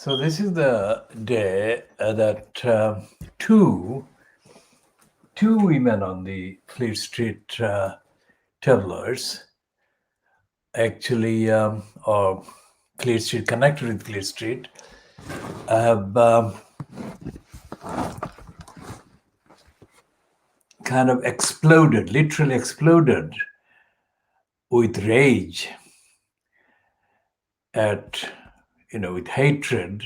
So this is the day that two women on the Fleet Street tabloids actually, or Fleet Street, connected with Fleet Street, have kind of exploded, literally exploded with rage at, with hatred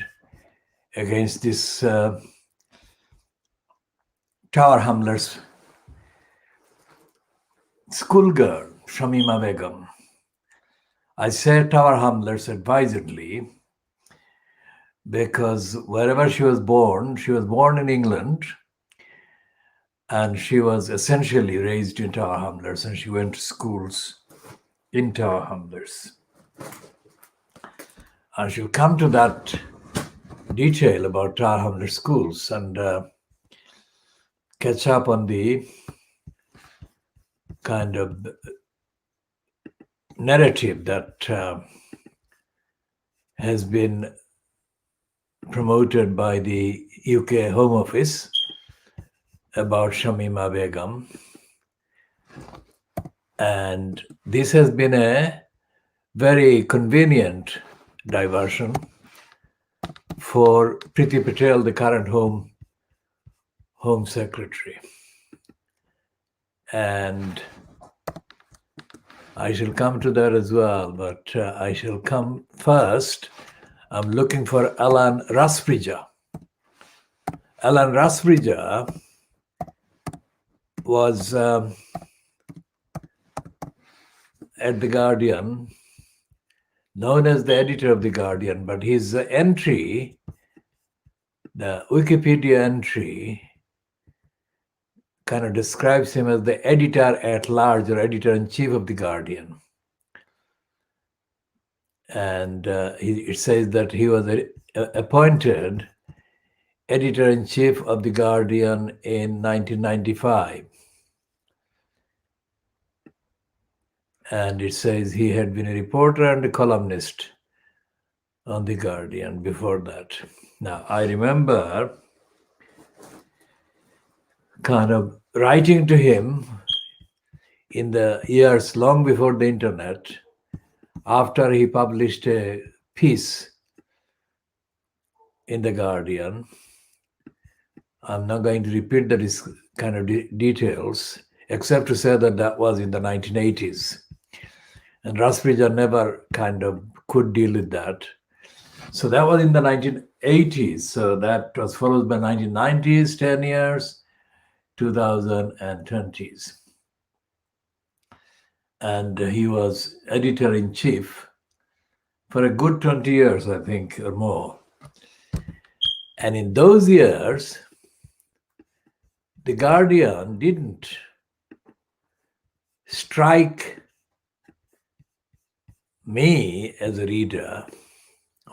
against this Tower Hamlers schoolgirl, Shamima Begum. I say Tower Hamlers advisedly because wherever she was born in England, and she was essentially raised in Tower Hamlers, and she went to schools in Tower Hamlers. I shall come to that detail about Tower Hamlers schools and catch up on the kind of narrative that has been promoted by the UK Home Office about Shamima Begum. And this has been a very convenient diversion for Priti Patel, the current Home Secretary. And I shall come to that as well, but I shall come first. I'm looking for Alan Rusbridger. Alan Rusbridger was at The Guardian, known as the editor of The Guardian, but his entry, the Wikipedia entry, kind of describes him as the editor at large or editor-in-chief of The Guardian. And it says that he was appointed editor-in-chief of The Guardian in 1995. And it says he had been a reporter and a columnist on The Guardian before that. Now, I remember kind of writing to him in the years long before the internet, after he published a piece in The Guardian. I'm not going to repeat the kind of details, except to say that that was in the 1980s. And Rusbridger never kind of could deal with that. So that was in the 1980s. So that was followed by 1990s, 10 years, 2020s. And he was editor-in-chief for a good 20 years, I think, or more. And in those years, The Guardian didn't strike me as a reader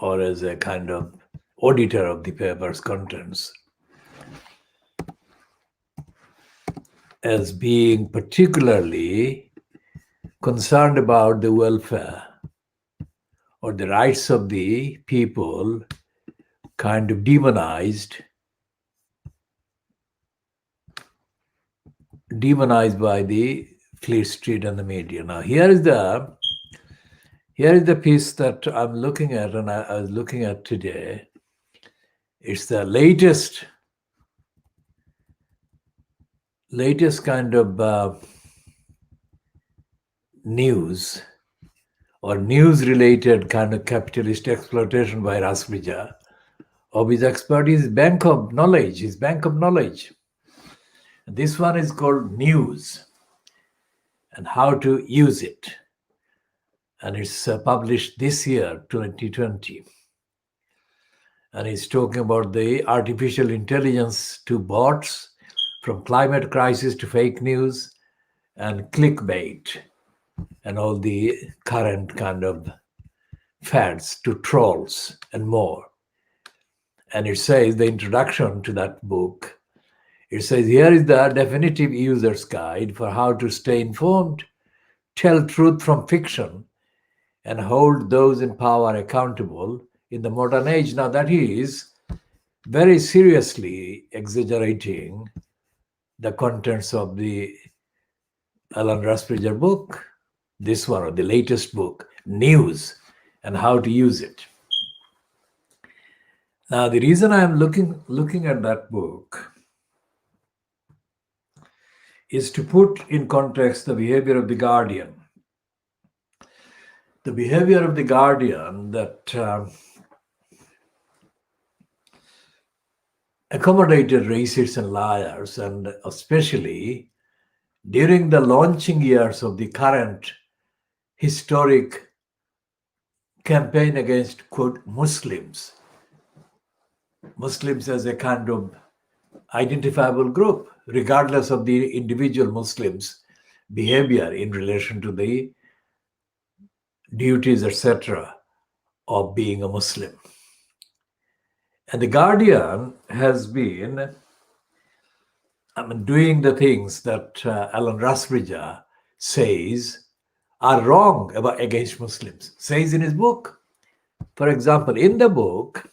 or as a kind of auditor of the paper's contents as being particularly concerned about the welfare or the rights of the people, kind of demonized by the Fleet Street and the media. Now, here is the piece that I'm looking at, and I was looking at today. It's the latest kind of news or news-related kind of capitalist exploitation by Rusbridger of his expertise, his bank of knowledge. This one is called News and How to Use It. And it's published this year, 2020. And he's talking about the artificial intelligence to bots, from climate crisis to fake news and clickbait, and all the current kind of fads to trolls and more. And it says, the introduction to that book, it says, here is the definitive user's guide for how to stay informed, tell truth from fiction, and hold those in power accountable in the modern age. Now, that is very seriously exaggerating the contents of the Alan Rusbridger book, this one, or the latest book, News and How to Use It. Now, the reason I am looking at that book is to put in context the behavior of the Guardian. The behavior of the Guardian that accommodated racists and liars, and especially during the launching years of the current historic campaign against, quote, Muslims as a kind of identifiable group, regardless of the individual Muslims' behavior in relation to the duties, etc., of being a Muslim. And the Guardian has been doing the things that Alan Rusbridger says are wrong against Muslims, says in his book. For example, in the book,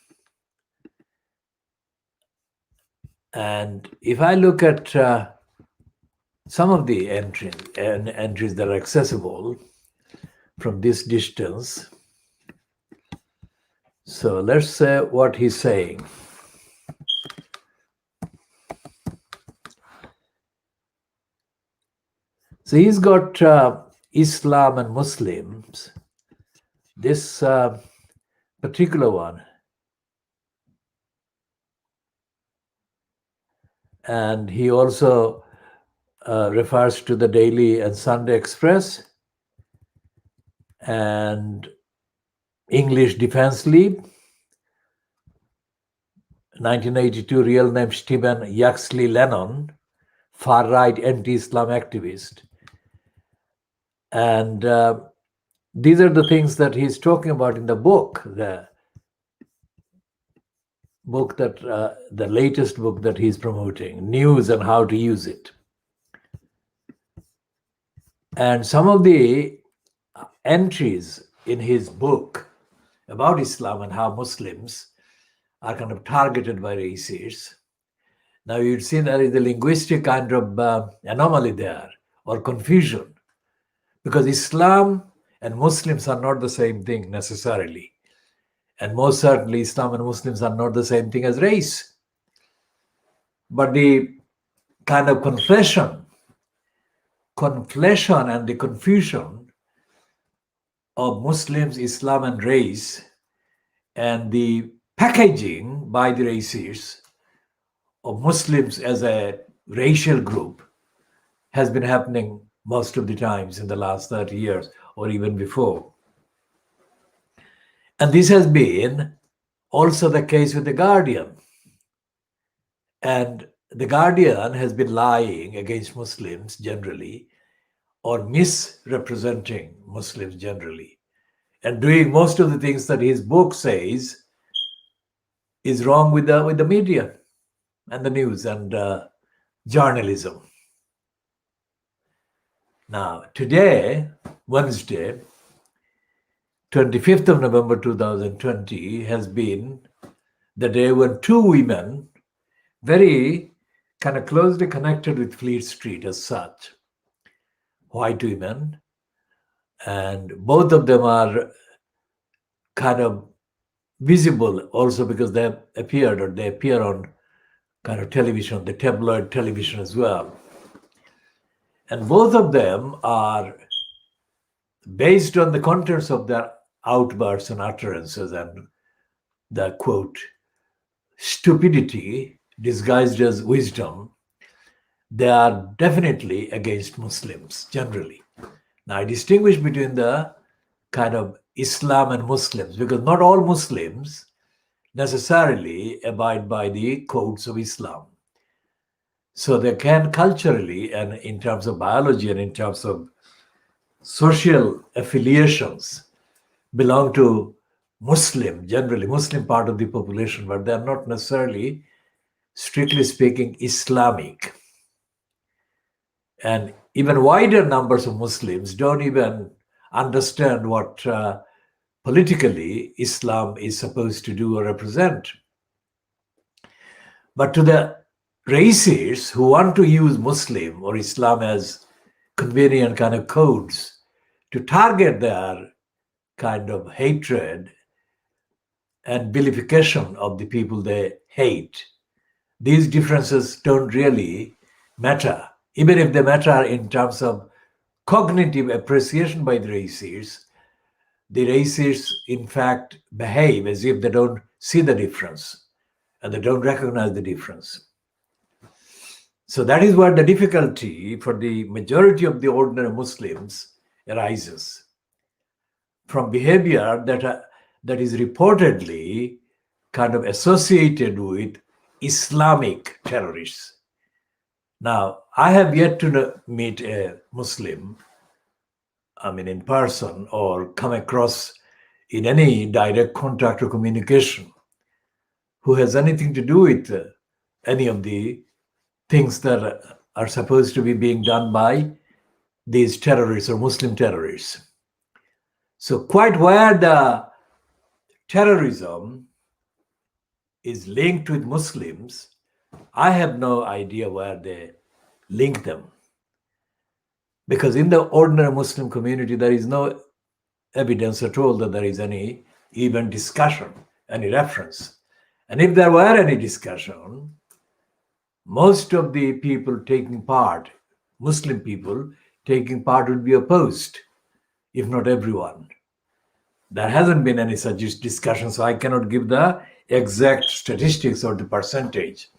and if I look at some of the entries that are accessible from this distance, so let's say what he's saying. So he's got Islam and Muslims, this particular one. And he also refers to the Daily and Sunday Express and English Defense League, 1982, real name Stephen Yaxley Lennon, far-right anti-Islam activist. And these are the things that he's talking about in the book, the latest book that he's promoting, News and How to Use It. And some of the entries in his book about Islam and how Muslims are kind of targeted by racists. Now you'd see there is a linguistic kind of anomaly there, or confusion, because Islam and Muslims are not the same thing necessarily. And most certainly Islam and Muslims are not the same thing as race. But the kind of conflation and the confusion of Muslims, Islam and race, and the packaging by the racists of Muslims as a racial group has been happening most of the times in the last 30 years or even before. And this has been also the case with The Guardian. And The Guardian has been lying against Muslims generally, or misrepresenting Muslims generally, and doing most of the things that his book says is wrong with the media and the news and journalism. Now, today, Wednesday, 25th of November 2020, has been the day when two women, very kind of closely connected with Fleet Street as such, white women, and both of them are kind of visible also because they appear on kind of television, the tabloid television as well. And both of them are based on the contents of their outbursts and utterances and the, quote, stupidity disguised as wisdom. They are definitely against Muslims generally. Now, I distinguish between the kind of Islam and Muslims, because not all Muslims necessarily abide by the codes of Islam. So they can culturally, and in terms of biology and in terms of social affiliations, belong to Muslim, generally Muslim part of the population, but they're not necessarily, strictly speaking, Islamic. And even wider numbers of Muslims don't even understand what politically Islam is supposed to do or represent. But to the racists who want to use Muslim or Islam as convenient kind of codes to target their kind of hatred and vilification of the people they hate, these differences don't really matter. Even if they matter in terms of cognitive appreciation by the racists in fact behave as if they don't see the difference and they don't recognize the difference. So that is where the difficulty for the majority of the ordinary Muslims arises from behavior that is reportedly kind of associated with Islamic terrorists. Now, I have yet to meet a Muslim, in person or come across in any direct contact or communication who has anything to do with any of the things that are supposed to be being done by these terrorists or Muslim terrorists. So quite where the terrorism is linked with Muslims, I have no idea where they link them. Because in the ordinary Muslim community, there is no evidence at all that there is any even discussion, any reference. And if there were any discussion, most of the people taking part, Muslim people taking part, would be opposed, if not everyone. There hasn't been any such discussion, so I cannot give the exact statistics or the percentage.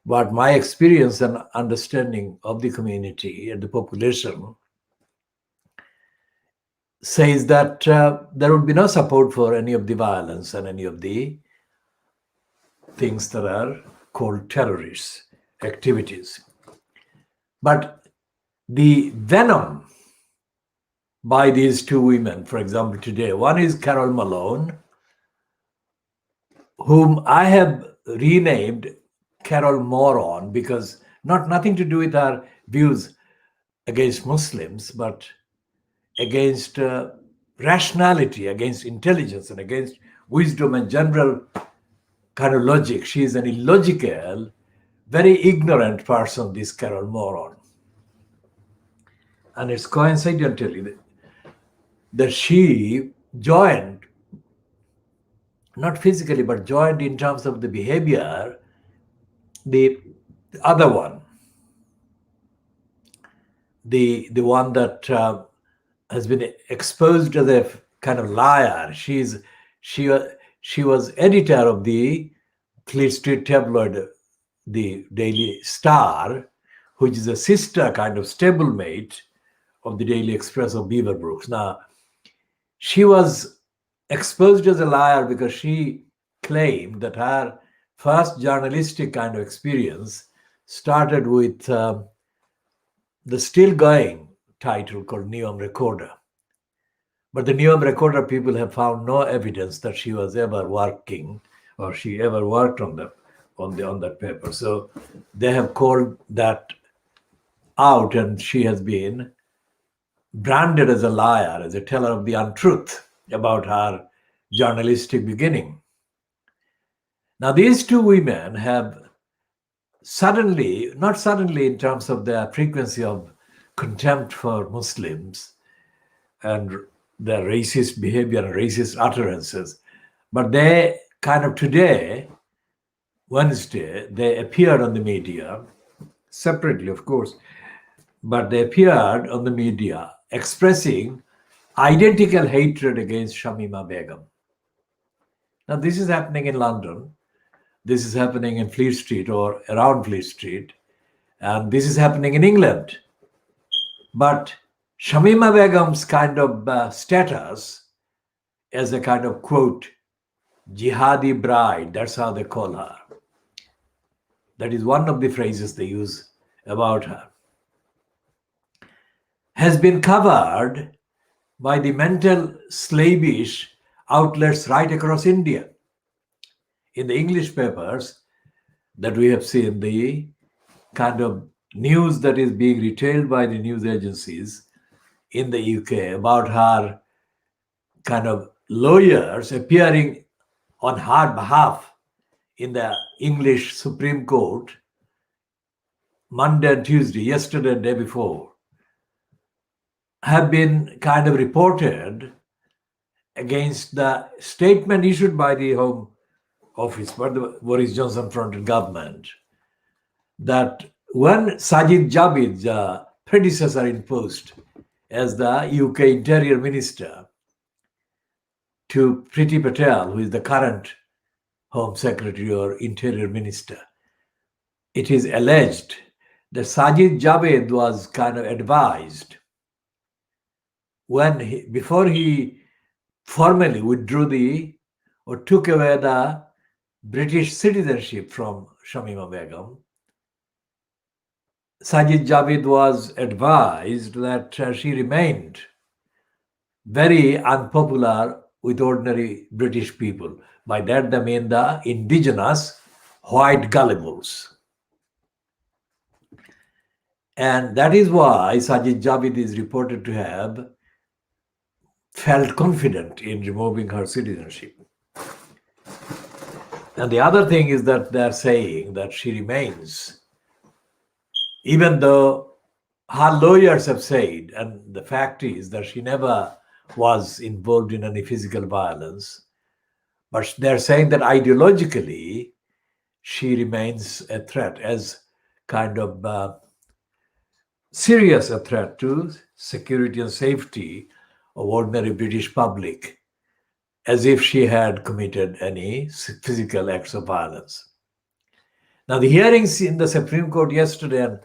But my experience and understanding of the community and the population says that there would be no support for any of the violence and any of the things that are called terrorist activities. But the venom by these two women, for example, today, one is Carol Malone, whom I have renamed Carol Moron, because nothing to do with her views against Muslims, but against rationality, against intelligence, and against wisdom and general kind of logic. She is an illogical, very ignorant person, this Carol Moron. And it's coincidentally that she joined, not physically, but joined in terms of the behavior, the other one, the one that has been exposed as a kind of liar. She was editor of the Fleet Street tabloid, the Daily Star, which is a sister kind of stablemate of the Daily Express of Beaverbrooks. Now, she was exposed as a liar because she claimed that her first journalistic kind of experience started with the still going title called Neom Recorder. But the Neom Recorder people have found no evidence that she was ever working or she ever worked on that paper. So they have called that out, and she has been branded as a liar, as a teller of the untruth about her journalistic beginning. Now, these two women have suddenly, not suddenly in terms of their frequency of contempt for Muslims and their racist behavior and racist utterances, but they kind of today, Wednesday, they appeared on the media, separately, of course, but they appeared on the media expressing identical hatred against Shamima Begum. Now, this is happening in London. This is happening in Fleet Street or around Fleet Street. And this is happening in England. But Shamima Begum's kind of status as a kind of, quote, jihadi bride, that's how they call her. That is one of the phrases they use about her, has been covered by the mental slavish outlets right across India. In the English papers that we have seen, the kind of news that is being retailed by the news agencies in the UK about her kind of lawyers appearing on her behalf in the English Supreme Court Monday and Tuesday, yesterday and day before, have been kind of reported against the statement issued by the Home Office, by the Boris Johnson-fronted government, that when Sajid Javid, the predecessor in post as the UK Interior Minister to Priti Patel, who is the current Home Secretary or Interior Minister, it is alleged that Sajid Javid was kind of advised before he formally withdrew or took away the British citizenship from Shamima Begum, Sajid Javid was advised that she remained very unpopular with ordinary British people. By that they mean the indigenous white gullibles. And that is why Sajid Javid is reported to have felt confident in removing her citizenship. And the other thing is that they're saying that she remains, even though her lawyers have said, and the fact is that she never was involved in any physical violence, but they're saying that ideologically she remains a threat, as kind of serious a threat to security and safety of ordinary British public, as if she had committed any physical acts of violence. Now, the hearings in the Supreme Court yesterday and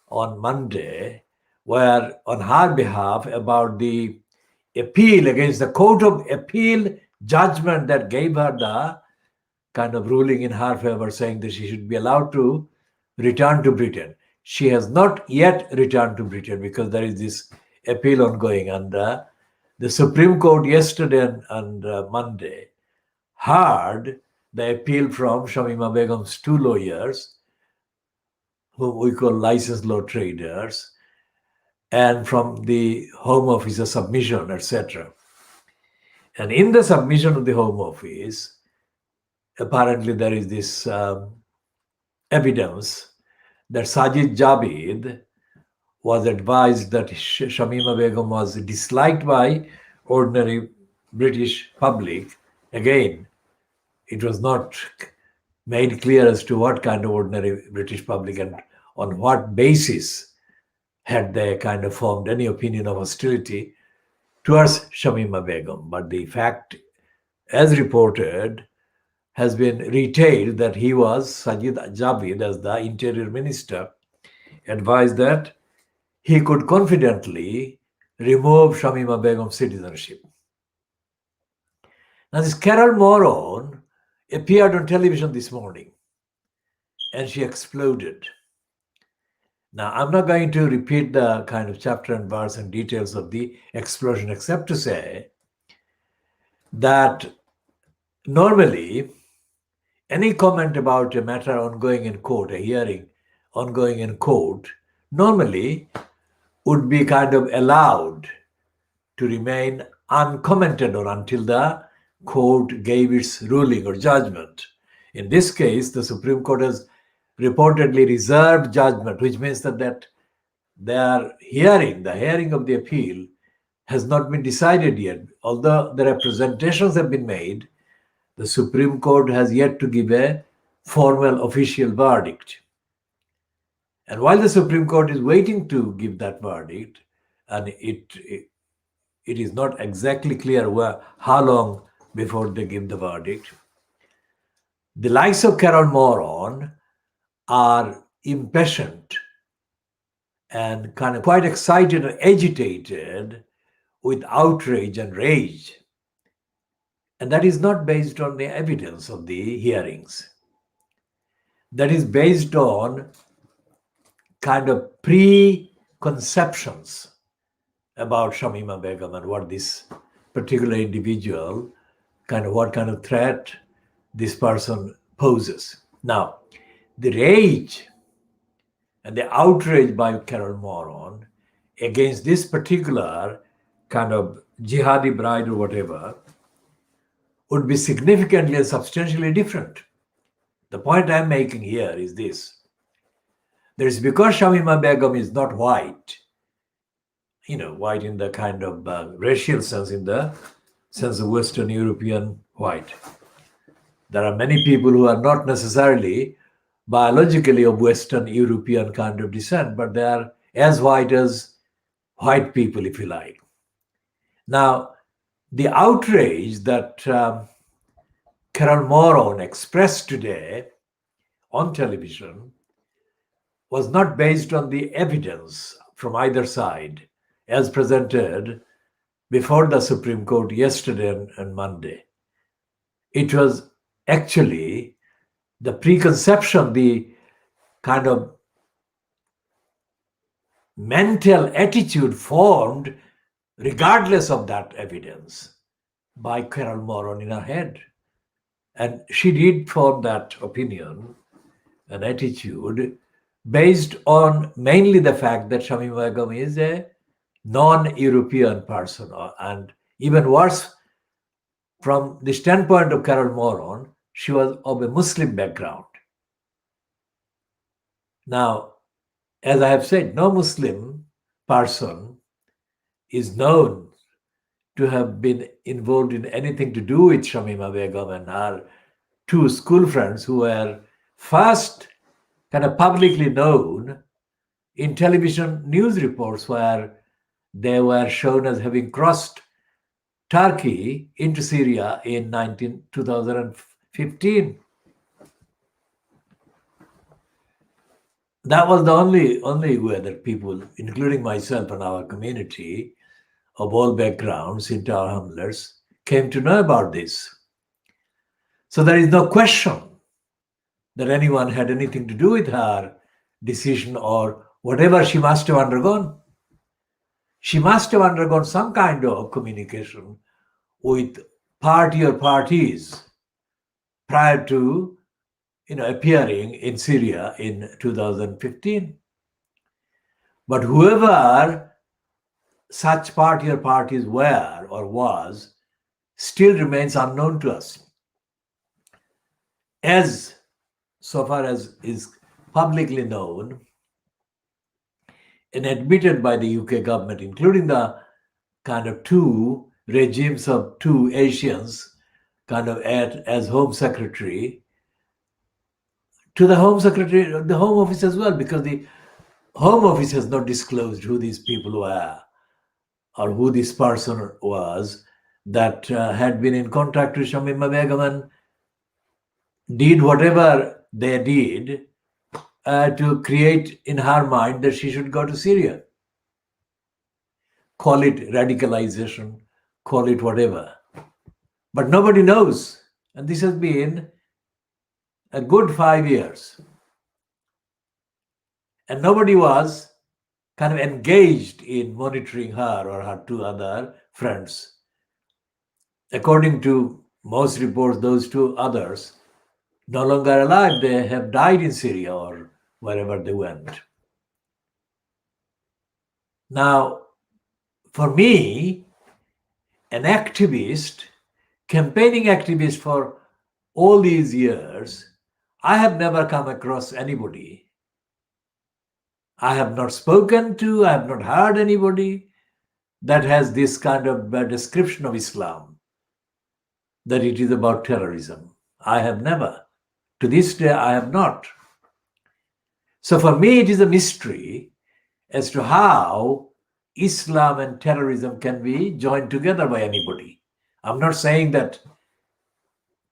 on Monday were on her behalf about the appeal against the Court of Appeal judgment that gave her the kind of ruling in her favor, saying that she should be allowed to return to Britain. She has not yet returned to Britain because there is this appeal ongoing, and the Supreme Court yesterday and Monday heard the appeal from Shamima Begum's two lawyers, whom we call licensed law traders, and from the Home Office submission, etc. And in the submission of the Home Office, apparently there is this evidence that Sajid Javid was advised that Shamima Begum was disliked by ordinary British public. Again, it was not made clear as to what kind of ordinary British public and on what basis had they kind of formed any opinion of hostility towards Shamima Begum. But the fact, as reported, has been retailed that he was, Sajid Javid, as the Interior Minister, advised that he could confidently remove Shamima Begum's citizenship. Now, this Carol Moron appeared on television this morning and she exploded. Now, I'm not going to repeat the kind of chapter and verse and details of the explosion, except to say that normally any comment about a matter ongoing in court, a hearing ongoing in court, normally would be kind of allowed to remain uncommented on until the court gave its ruling or judgment. In this case, the Supreme Court has reportedly reserved judgment, which means that the hearing of the appeal has not been decided yet. Although the representations have been made, the Supreme Court has yet to give a formal official verdict. And while the Supreme Court is waiting to give that verdict, and it is not exactly clear how long before they give the verdict, the likes of Carol Moron are impatient and kind of quite excited and agitated with outrage and rage. And that is not based on the evidence of the hearings. That is based on kind of preconceptions about Shamima Begum and what this particular individual, what kind of threat this person poses. Now, the rage and the outrage by Carol Moron against this particular kind of jihadi bride or whatever would be significantly and substantially different. The point I'm making here is this. There is, because Shamima Begum is not white, white in the kind of racial sense, in the sense of Western European white. There are many people who are not necessarily biologically of Western European kind of descent, but they are as white as white people, if you like. Now, the outrage that Carol Moron expressed today on television was not based on the evidence from either side as presented before the Supreme Court yesterday and Monday. It was actually the preconception, the kind of mental attitude formed regardless of that evidence by Carol Moron in her head. And she did form that opinion, an attitude, based on mainly the fact that Shamima Begum is a non-European person, and even worse, from the standpoint of Carol Moron, she was of a Muslim background. Now, as I have said, no Muslim person is known to have been involved in anything to do with Shamima Begum and her two school friends who were first kind of publicly known in television news reports where they were shown as having crossed Turkey into Syria in 2015. That was the only way that people, including myself and our community of all backgrounds into our hamlets, came to know about this. So there is no question that anyone had anything to do with her decision or whatever she must have undergone. She must have undergone some kind of communication with party or parties prior to appearing in Syria in 2015. But whoever such party or parties were or was still remains unknown to us. As so far as is publicly known and admitted by the UK government, including the kind of two regimes of two Asians kind of as Home Secretary, to the Home Secretary, the Home Office as well, because the Home Office has not disclosed who these people were or who this person was that had been in contact with Shamima Begum and did whatever they did to create in her mind that she should go to Syria. Call it radicalization, call it whatever. But nobody knows. And this has been a good 5 years. And nobody was kind of engaged in monitoring her or her two other friends. According to most reports, those two others no longer alive. They have died in Syria or wherever they went. Now, for me, an activist, campaigning activist for all these years, I have never come across anybody. I have not spoken to, I have not heard anybody that has this kind of description of Islam, that it is about terrorism. I have never. To this day, I have not. So for me, it is a mystery as to how Islam and terrorism can be joined together by anybody. I'm not saying that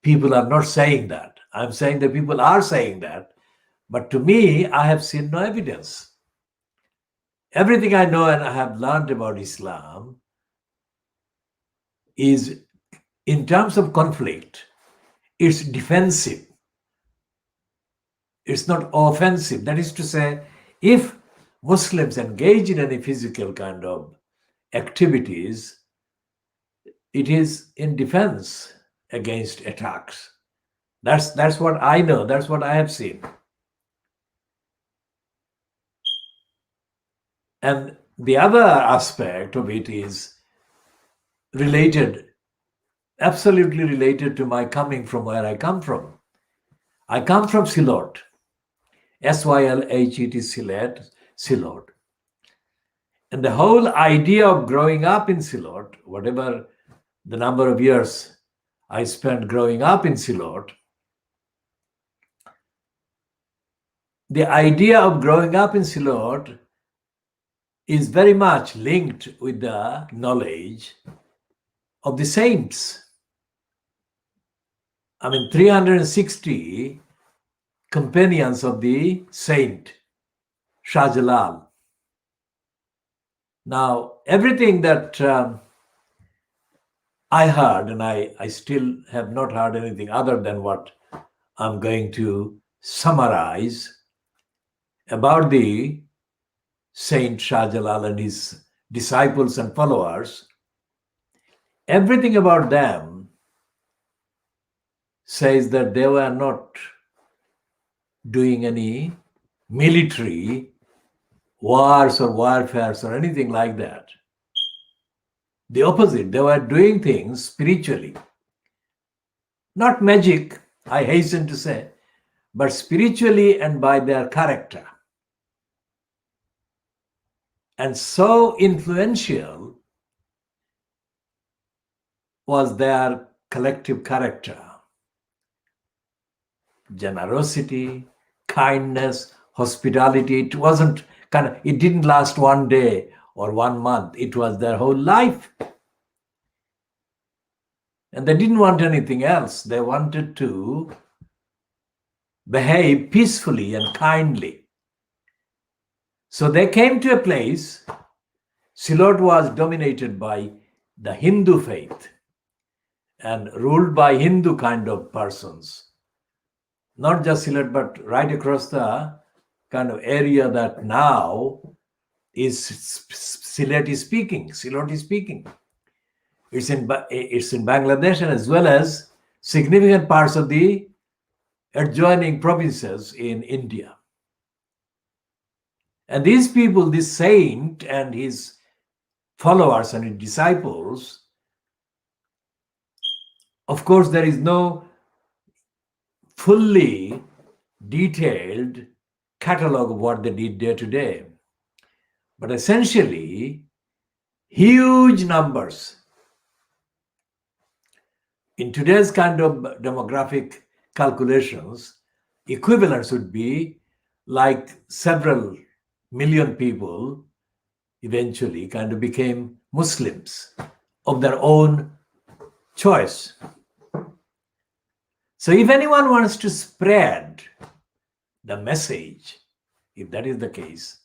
people are not saying that. I'm saying that people are saying that. But to me, I have seen no evidence. Everything I know and I have learned about Islam is, in terms of conflict, it's defensive. It's not offensive. That is to say, if Muslims engage in any physical kind of activities, it is in defense against attacks. That's what I know. That's what I have seen. And the other aspect of it is related, absolutely related to my coming from where I come from. I come from Silot, Sylhet, Silot. And the whole idea of growing up in Silot, whatever the number of years I spent growing up in Silot, the idea of growing up in Silot is very much linked with the knowledge of the saints. I mean, 360 companions of the saint Shah Jalal. Now, everything that I heard, and I still have not heard anything other than what I'm going to summarize about the Saint Shah Jalal and his disciples and followers, everything about them says that they were not doing any military wars or warfares or anything like that. The opposite, they were doing things spiritually. Not magic, I hasten to say, but spiritually and by their character. And so influential was their collective character. Generosity, kindness, hospitality. It didn't last one day or 1 month. It was their whole life. And they didn't want anything else. They wanted to behave peacefully and kindly. So they came to a place. Silot was dominated by the Hindu faith and ruled by Hindu kind of persons. Not just Silot, but right across the kind of area that now is Silot is speaking. It's in Bangladesh and as well as significant parts of the adjoining provinces in India. And these people, this saint and his followers and his disciples, of course, there is no fully detailed catalog of what they did day to day. But essentially, huge numbers. In today's kind of demographic calculations, equivalents would be like several million people eventually kind of became Muslims of their own choice. So if anyone wants to spread the message, if that is the case,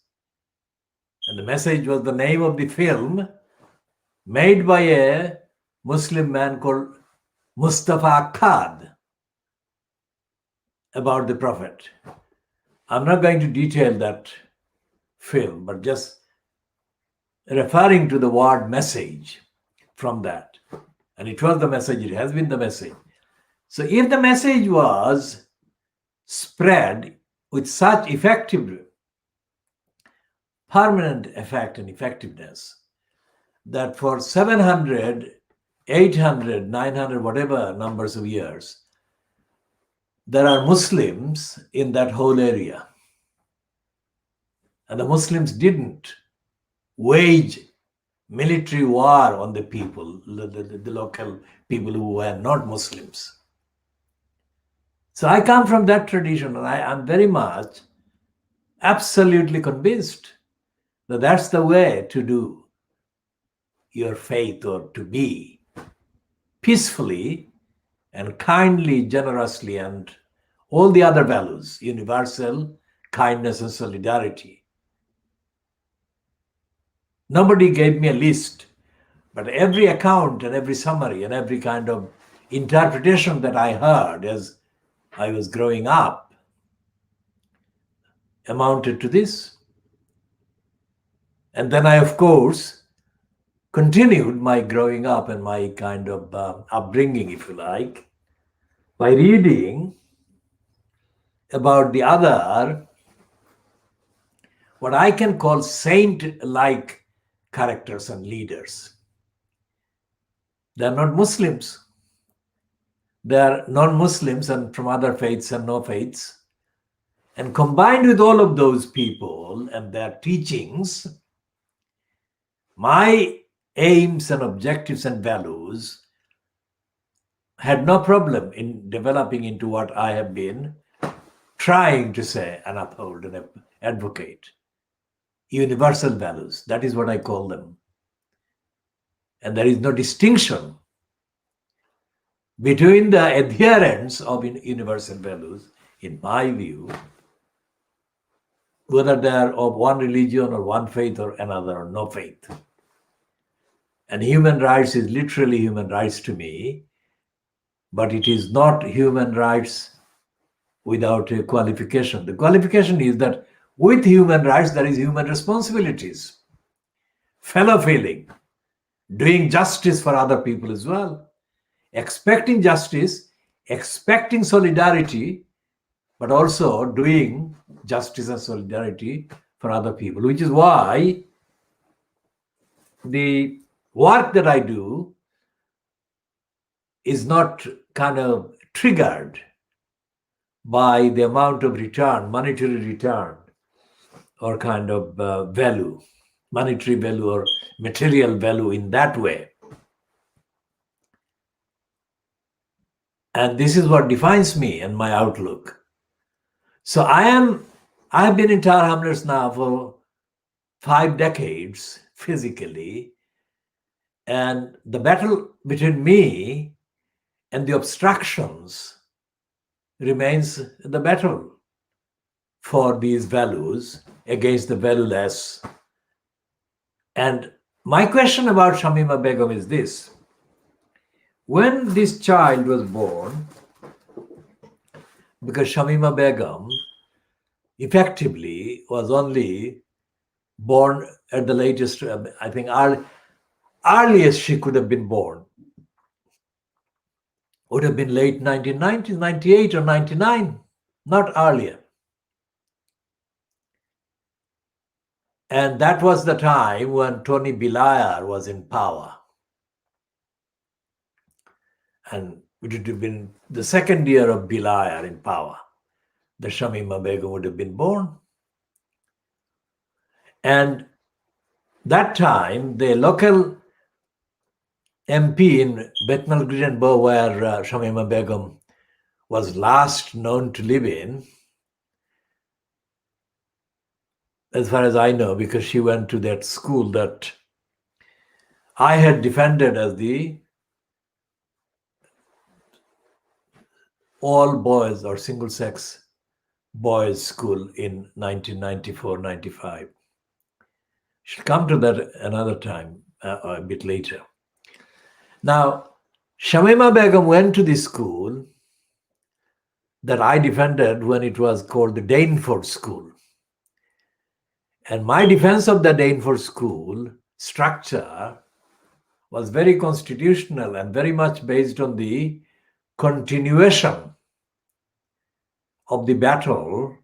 and the message was the name of the film made by a Muslim man called Mustafa Khad about the Prophet. I'm not going to detail that film, but just referring to the word message from that. And it was the message, it has been the message. So if the message was spread with such effective, permanent effect and effectiveness, that for 700, 800, 900, whatever numbers of years, there are Muslims in that whole area. And the Muslims didn't wage military war on the people, the local people who were not Muslims. So I come from that tradition, and I am very much absolutely convinced that that's the way to do your faith, or to be peacefully and kindly, generously, and all the other values, universal kindness and solidarity. Nobody gave me a list, but every account and every summary and every kind of interpretation that I heard as I was growing up amounted to this. And then I, of course, continued my growing up and my kind of upbringing, if you like, by reading about the other, what I can call saint-like characters and leaders. They are not Muslims. They are non-Muslims and from other faiths and no faiths. And combined with all of those people and their teachings, my aims and objectives and values had no problem in developing into what I have been trying to say and uphold and advocate. Universal values, that is what I call them. And there is no distinction between the adherents of universal values, in my view, whether they are of one religion or one faith or another or no faith. And human rights is literally human rights to me, but it is not human rights without a qualification. The qualification is that with human rights, there is human responsibilities, fellow feeling, doing justice for other people as well, expecting justice, expecting solidarity, but also doing justice and solidarity for other people, which is why the work that I do is not kind of triggered by the amount of return, monetary return, or kind of value, monetary value or material value in that way. And this is what defines me and my outlook. So I've been in Tower Hamlets now for 5 decades physically, and the battle between me and the obstructions remains the battle for these values against the valueless. And my question about Shamima Begum is this. When this child was born, because Shamima Begum effectively was only born at the latest, I think earliest she could have been born would have been late 1990s, 98 or 99, not earlier. And that was the time when Tony Blair was in power. And it would have been the second year of Blair in power. The Shamima Begum would have been born. And that time, the local MP in Bethnal Green and Bow, where Shamima Begum was last known to live in, as far as I know, because she went to that school that I had defended as the all boys or single sex boys school in 1994-95. She'll come to that another time, a bit later. Now, Shamima Begum went to the school that I defended when it was called the Dainford School. And my defense of the Dainford School structure was very constitutional and very much based on the continuation of the battle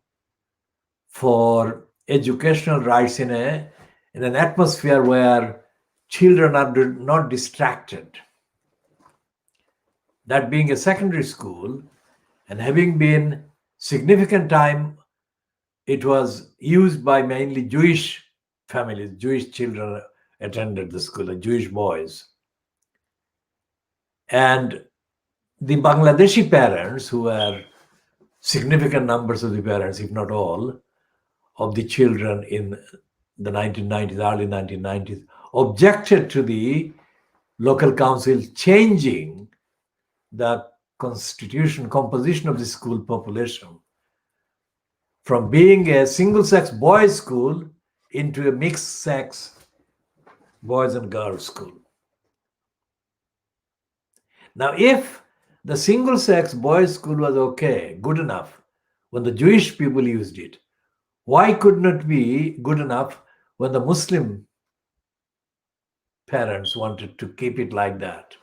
for educational rights in an atmosphere where children are not distracted. That being a secondary school and having been significant time, it was used by mainly Jewish families. Jewish children attended the school, and Jewish boys. And the Bangladeshi parents, who were significant numbers of the parents, if not all, of the children in the 1990s, early 1990s, objected to the local council changing the composition of the school population from being a single-sex boys' school into a mixed-sex boys and girls school. Now, if the single-sex boys' school was okay, good enough, when the Jewish people used it, why couldn't it be good enough when the Muslim parents wanted to keep it like that?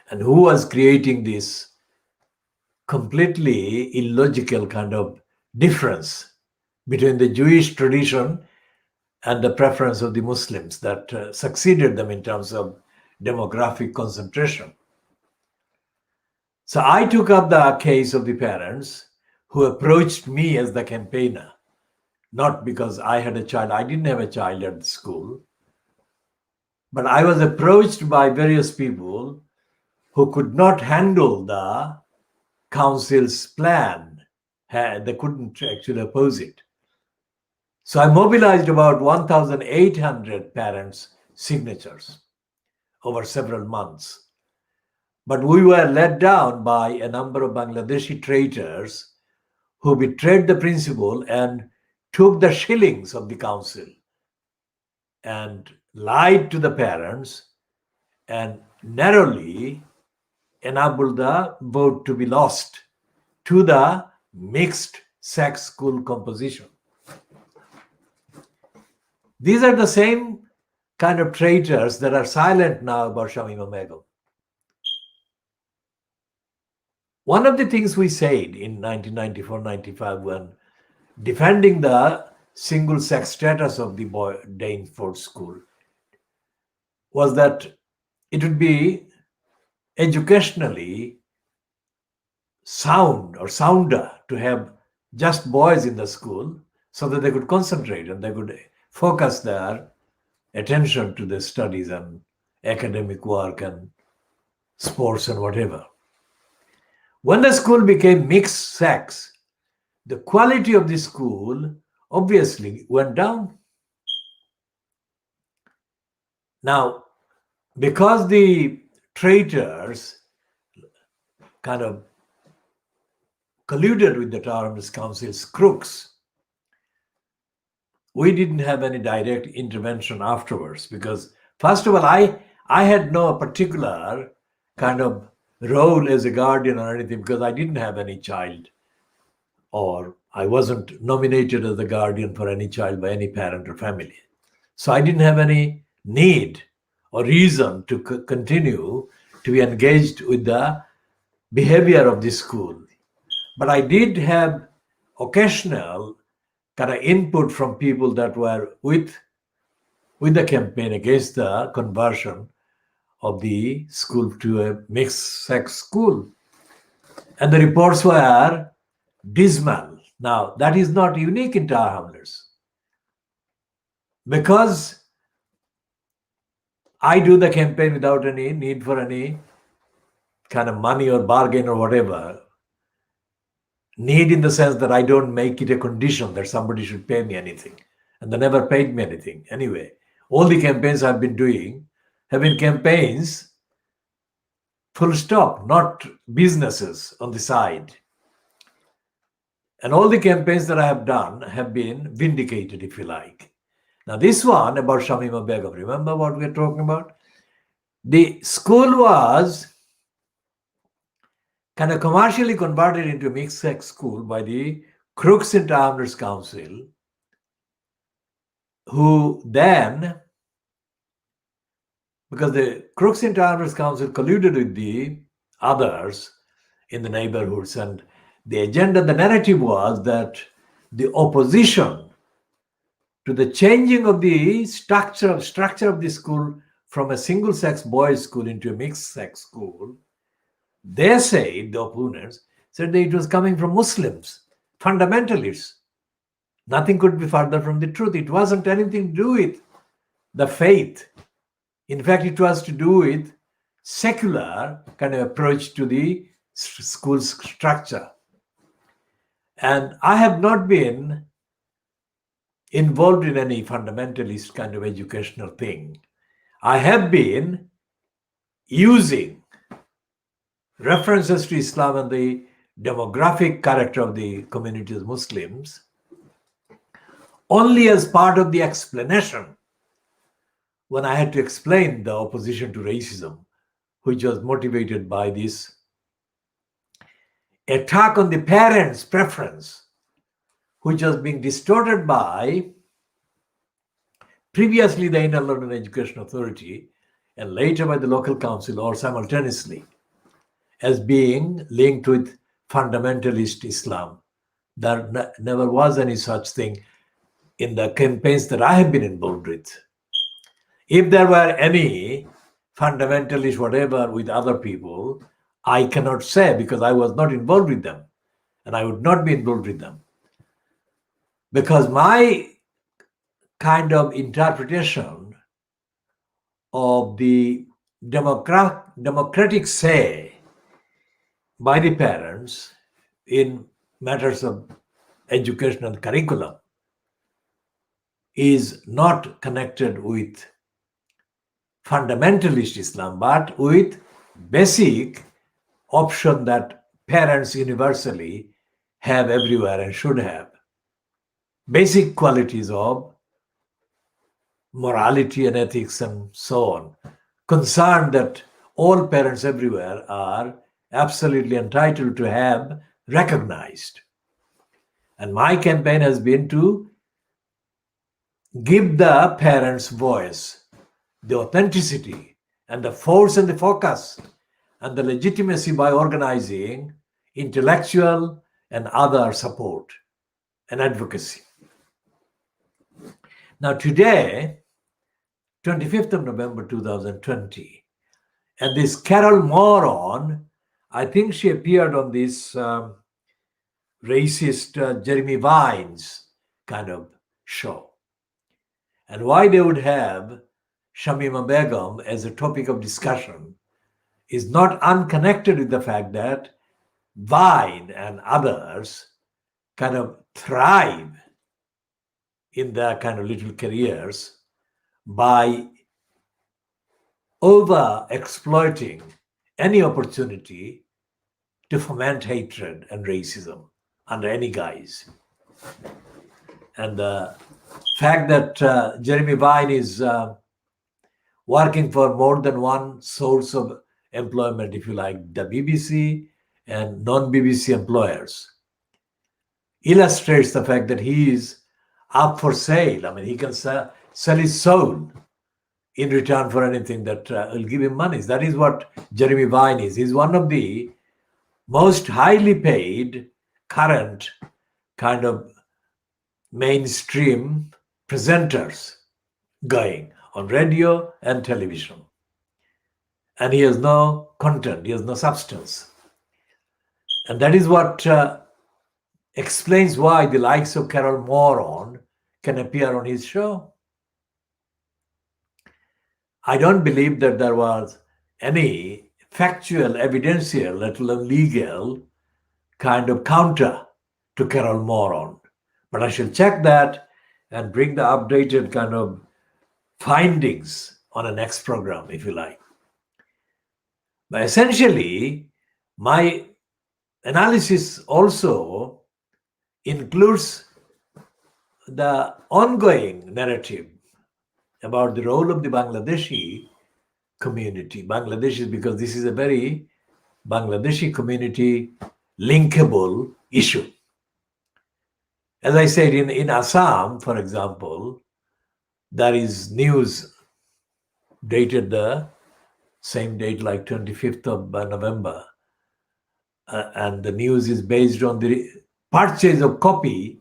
And who was creating this completely illogical kind of difference between the Jewish tradition and the preference of the Muslims that succeeded them in terms of demographic concentration. So I took up the case of the parents who approached me as the campaigner, not because I had a child. I didn't have a child at the school, but I was approached by various people who could not handle the council's plan. They couldn't actually oppose it. So I mobilized about 1,800 parents' signatures over several months. But we were let down by a number of Bangladeshi traitors who betrayed the principle and took the shillings of the council and lied to the parents and narrowly enabled the vote to be lost to the mixed sex school composition. These are the same kind of traitors that are silent now about Shamima Begum. One of the things we said in 1994-95 when defending the single-sex status of the Danesford School was that it would be educationally sound or sounder to have just boys in the school so that they could concentrate and they could focus their attention to the studies and academic work and sports and whatever. When the school became mixed sex, the quality of the school obviously went down. Now, because the traitors kind of colluded with the Township Council's crooks, we didn't have any direct intervention afterwards because, first of all, I had no particular kind of role as a guardian or anything because I didn't have any child, or I wasn't nominated as the guardian for any child by any parent or family. So I didn't have any need or reason to continue to be engaged with the behavior of the school. But I did have occasional kind of input from people that were with the campaign against the conversion of the school to a mixed-sex school. And the reports were dismal. Now, that is not unique in Tower Hamlets. Because I do the campaign without any need for any kind of money or bargain or whatever. Need in the sense that I don't make it a condition that somebody should pay me anything. And they never paid me anything. Anyway, all the campaigns I've been doing have been campaigns, full stop, not businesses on the side. And all the campaigns that I have done have been vindicated, if you like. Now, this one about Shamima Begum, remember what we're talking about? The school was kind of commercially converted into a mixed-sex school by the crooks in Tower Hamlets Council, who then, because the crooks in Tower Hamlets Council colluded with the others in the neighborhoods, and the agenda, the narrative was that the opposition to the changing of the structure of the school from a single-sex boys' school into a mixed-sex school, they said, the opponents said that it was coming from Muslims, fundamentalists. Nothing could be further from the truth. It wasn't anything to do with the faith. In fact, it was to do with secular kind of approach to the school's structure. And I have not been involved in any fundamentalist kind of educational thing. I have been using references to Islam and the demographic character of the community of Muslims only as part of the explanation when I had to explain the opposition to racism, which was motivated by this attack on the parents' preference, which was being distorted by previously the Inner London Education Authority and later by the local council, or simultaneously, as being linked with fundamentalist Islam. There never was any such thing in the campaigns that I have been involved with. If there were any fundamentalist, whatever, with other people, I cannot say because I was not involved with them and I would not be involved with them. Because my kind of interpretation of the democratic say by the parents in matters of educational curriculum is not connected with fundamentalist Islam, but with basic option that parents universally have everywhere and should have. Basic qualities of morality and ethics and so on. Concerned that all parents everywhere are absolutely entitled to have recognized. And my campaign has been to give the parents voice, the authenticity and the force and the focus and the legitimacy by organizing intellectual and other support and advocacy. Now today, 25th of November 2020, and this Carol Moron, I think she appeared on this racist Jeremy Vines kind of show. And why they would have Shamima Begum as a topic of discussion is not unconnected with the fact that Vine and others kind of thrive in their kind of little careers by over exploiting any opportunity to foment hatred and racism under any guise. And the fact that Jeremy Vine is working for more than one source of employment, if you like, the BBC and non-BBC employers, illustrates the fact that he is up for sale. I mean, he can sell his soul in return for anything that will give him money. That is what Jeremy Vine is. He's one of the most highly paid current kind of mainstream presenters going on radio and television. And he has no content, he has no substance. And that is what explains why the likes of Carol Moron can appear on his show. I don't believe that there was any factual, evidential, let alone legal kind of counter to Carol Moron. But I shall check that and bring the updated kind of findings on a next program, if you like. But essentially, my analysis also includes the ongoing narrative about the role of the Bangladeshi community. Bangladeshi, because this is a very Bangladeshi community linkable issue. As I said, in Assam, for example, there is news dated the same date like 25th of November. And the news is based on the purchase of copy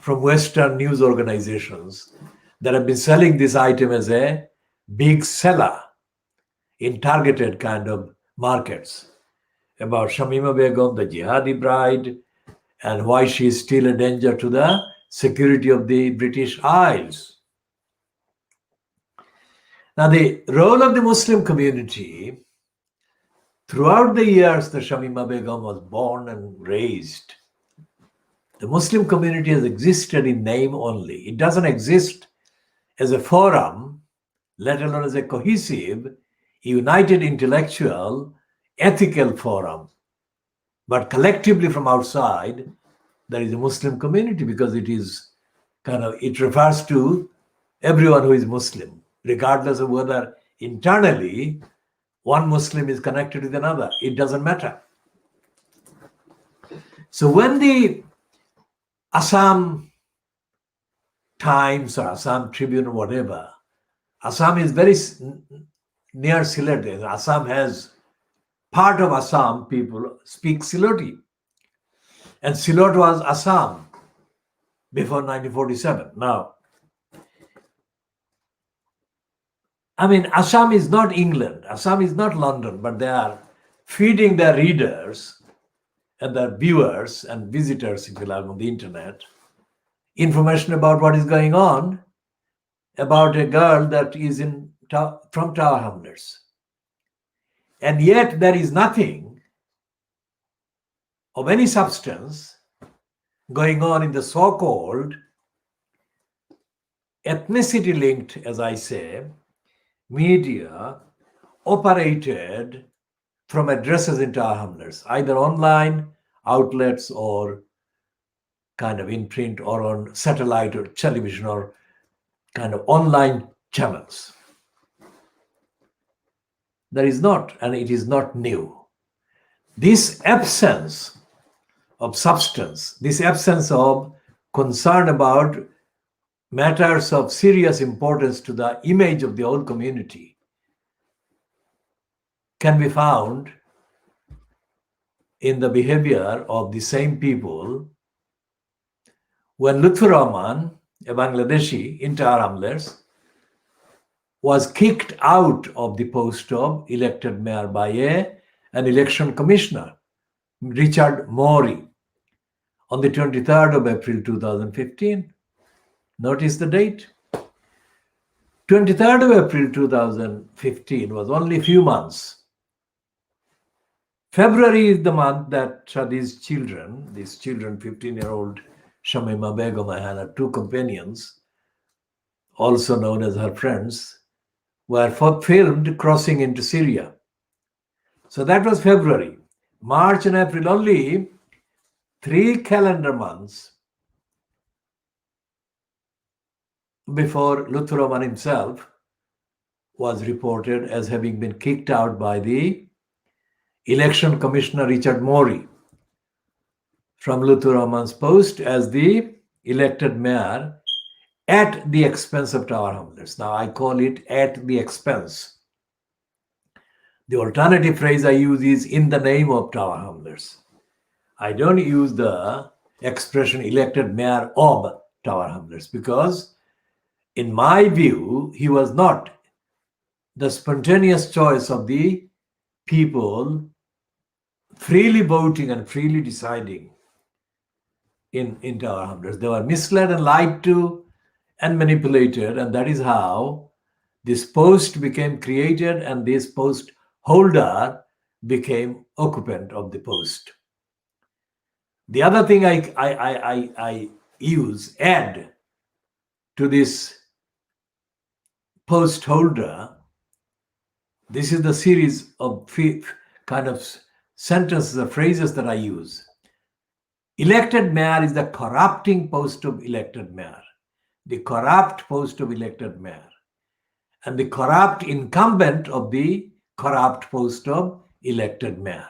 from Western news organizations that have been selling this item as a big seller in targeted kind of markets about Shamima Begum, the jihadi bride, and why she is still a danger to the security of the British Isles. Now, the role of the Muslim community throughout the years that Shamima Begum was born and raised, the Muslim community has existed in name only. It doesn't exist as a forum, let alone as a cohesive, united intellectual, ethical forum. But collectively from outside, there is a Muslim community because it refers to everyone who is Muslim, regardless of whether internally one Muslim is connected with another. It doesn't matter. So when the Assam Times or Assam Tribune or whatever, Assam is very near Sylhet. Assam has part of Assam people speak Sylheti. And Sylhet was Assam before 1947. Now, I mean, Assam is not England, Assam is not London, but they are feeding their readers and their viewers and visitors, if you like, on the internet, information about what is going on about a girl that is from Tower Hamlets. And yet there is nothing of any substance going on in the so-called ethnicity-linked, as I say, media operated from addresses in Tower Hamlets, either online outlets or kind of in print or on satellite or television or kind of online channels. There is not, and it is not new. This absence of substance, this absence of concern about matters of serious importance to the image of the whole community can be found in the behavior of the same people when Lutfur Rahman, a Bangladeshi in Tower Hamlets, was kicked out of the post of elected mayor by an election commissioner, Richard Mori, on the 23rd of April 2015. Notice the date. 23rd of April 2015 was only a few months. February is the month that these children, 15-year-old Shamima Begum and her two companions, also known as her friends, were filmed crossing into Syria. So that was February. March and April, only 3 calendar months before Lutfur Rahman himself was reported as having been kicked out by the election commissioner Richard Mori from Lutfur Rahman's post as the elected mayor at the expense of Tower Hamlets. Now I call it at the expense. The alternative phrase I use is in the name of Tower Hamlets. I don't use the expression elected mayor of Tower Hamlets because in my view, he was not the spontaneous choice of the people freely voting and freely deciding in Tower Hamlets. They were misled and lied to and manipulated, and that is how this post became created and this post holder became occupant of the post. The other thing I add to this post holder, this is the series of kind of sentences or phrases that I use. Elected mayor is the corrupting post of elected mayor, the corrupt post of elected mayor, and the corrupt incumbent of the corrupt post of elected mayor.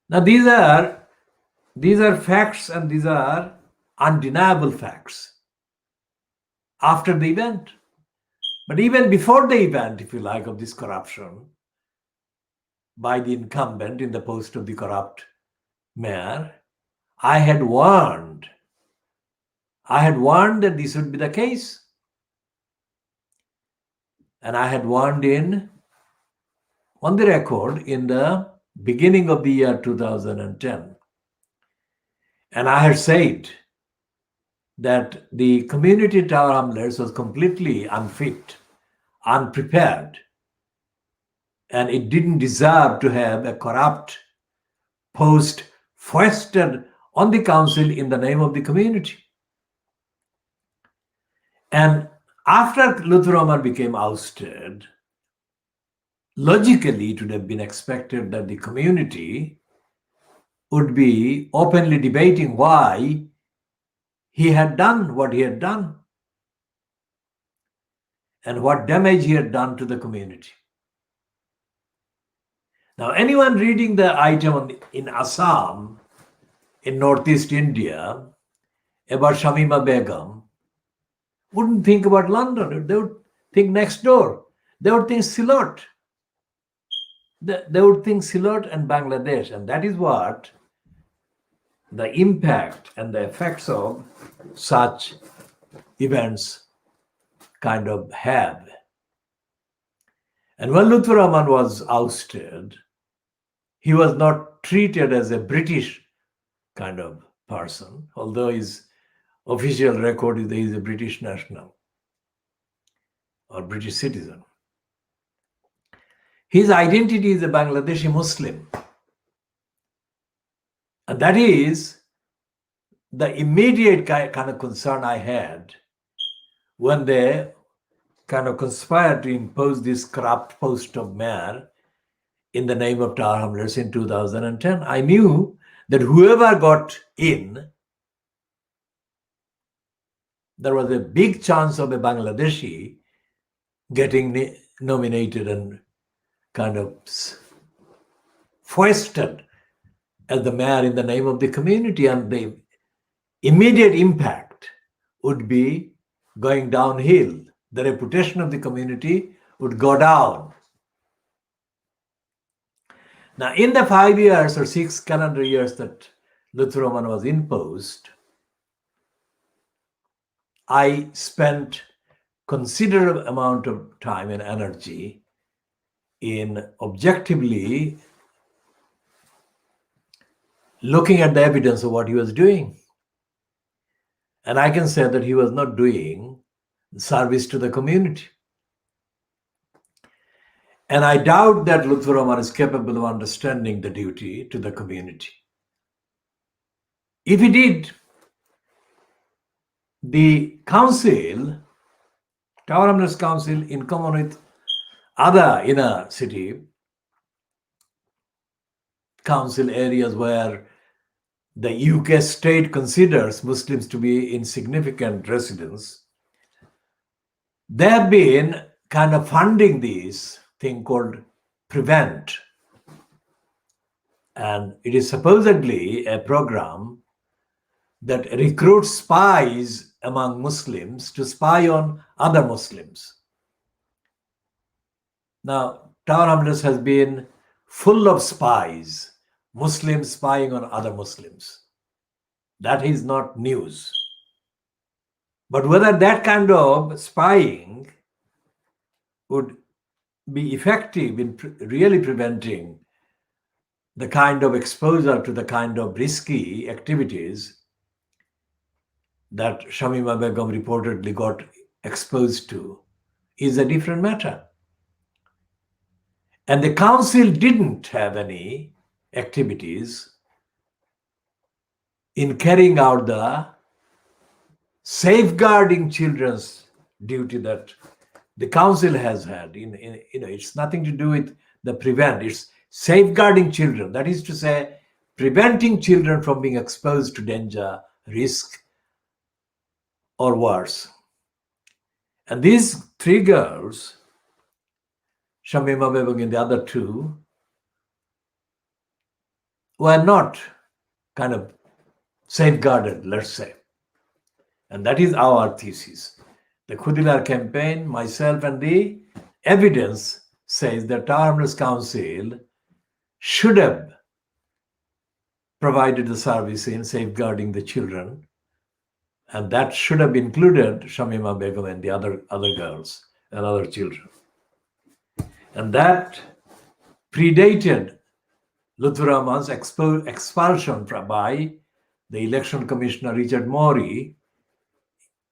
Now these are facts, and these are undeniable facts after the event. But even before the event, if you like, of this corruption by the incumbent in the post of the corrupt mayor, I had warned that this would be the case. And I had warned on the record in the beginning of the year 2010. And I had said that the community in Tower Hamlets was completely unfit, unprepared, and it didn't deserve to have a corrupt post foisted on the council in the name of the community. And after Lutfur Rahman became ousted, logically it would have been expected that the community would be openly debating why he had done what he had done and what damage he had done to the community. Now, anyone reading the item in Assam, in Northeast India, about Shamima Begum, wouldn't think about London. They would think next door. They would think Sylhet. They would think Sylhet and Bangladesh. And that is what the impact and the effects of such events kind of have. And when Lutfur Rahman was ousted, he was not treated as a British kind of person, although his official record is that he is a British national or British citizen. His identity is a Bangladeshi Muslim. And that is the immediate kind of concern I had when they kind of conspired to impose this corrupt post of mayor in the name of Tower Hamlets in 2010. I knew that whoever got in, there was a big chance of a Bangladeshi getting nominated and kind of foisted as the mayor in the name of the community, and the immediate impact would be going downhill. The reputation of the community would go down. Now, in the 5 years or 6 calendar years that Lutfur Rahman was imposed, I spent considerable amount of time and energy in objectively looking at the evidence of what he was doing. And I can say that he was not doing service to the community. And I doubt that Lutfur Rahman is capable of understanding the duty to the community. If he did, the council, Tower Hamlets Council, in common with other inner city council areas where the UK state considers Muslims to be insignificant residents, they have been kind of funding this thing called Prevent. And it is supposedly a program that recruits spies among Muslims to spy on other Muslims. Now, Tower Hamlets has been full of spies, Muslims spying on other Muslims. That is not news. But whether that kind of spying would be effective in really preventing the kind of exposure to the kind of risky activities that Shamima Begum reportedly got exposed to is a different matter. And the council didn't have any activities in carrying out the safeguarding children's duty that the council has had. It's nothing to do with the prevent, it's safeguarding children. That is to say, preventing children from being exposed to danger, risk, or worse. And these 3 girls, Shamima Begum and the other 2, were not kind of safeguarded, let's say. And that is our thesis. The Khoodeelaar campaign, myself, and the evidence says that Tower Hamlets Council should have provided the service in safeguarding the children, and that should have included Shamima Begum and the other girls and other children. And that predated Lutfur Rahman's expulsion by the election commissioner Richard Morey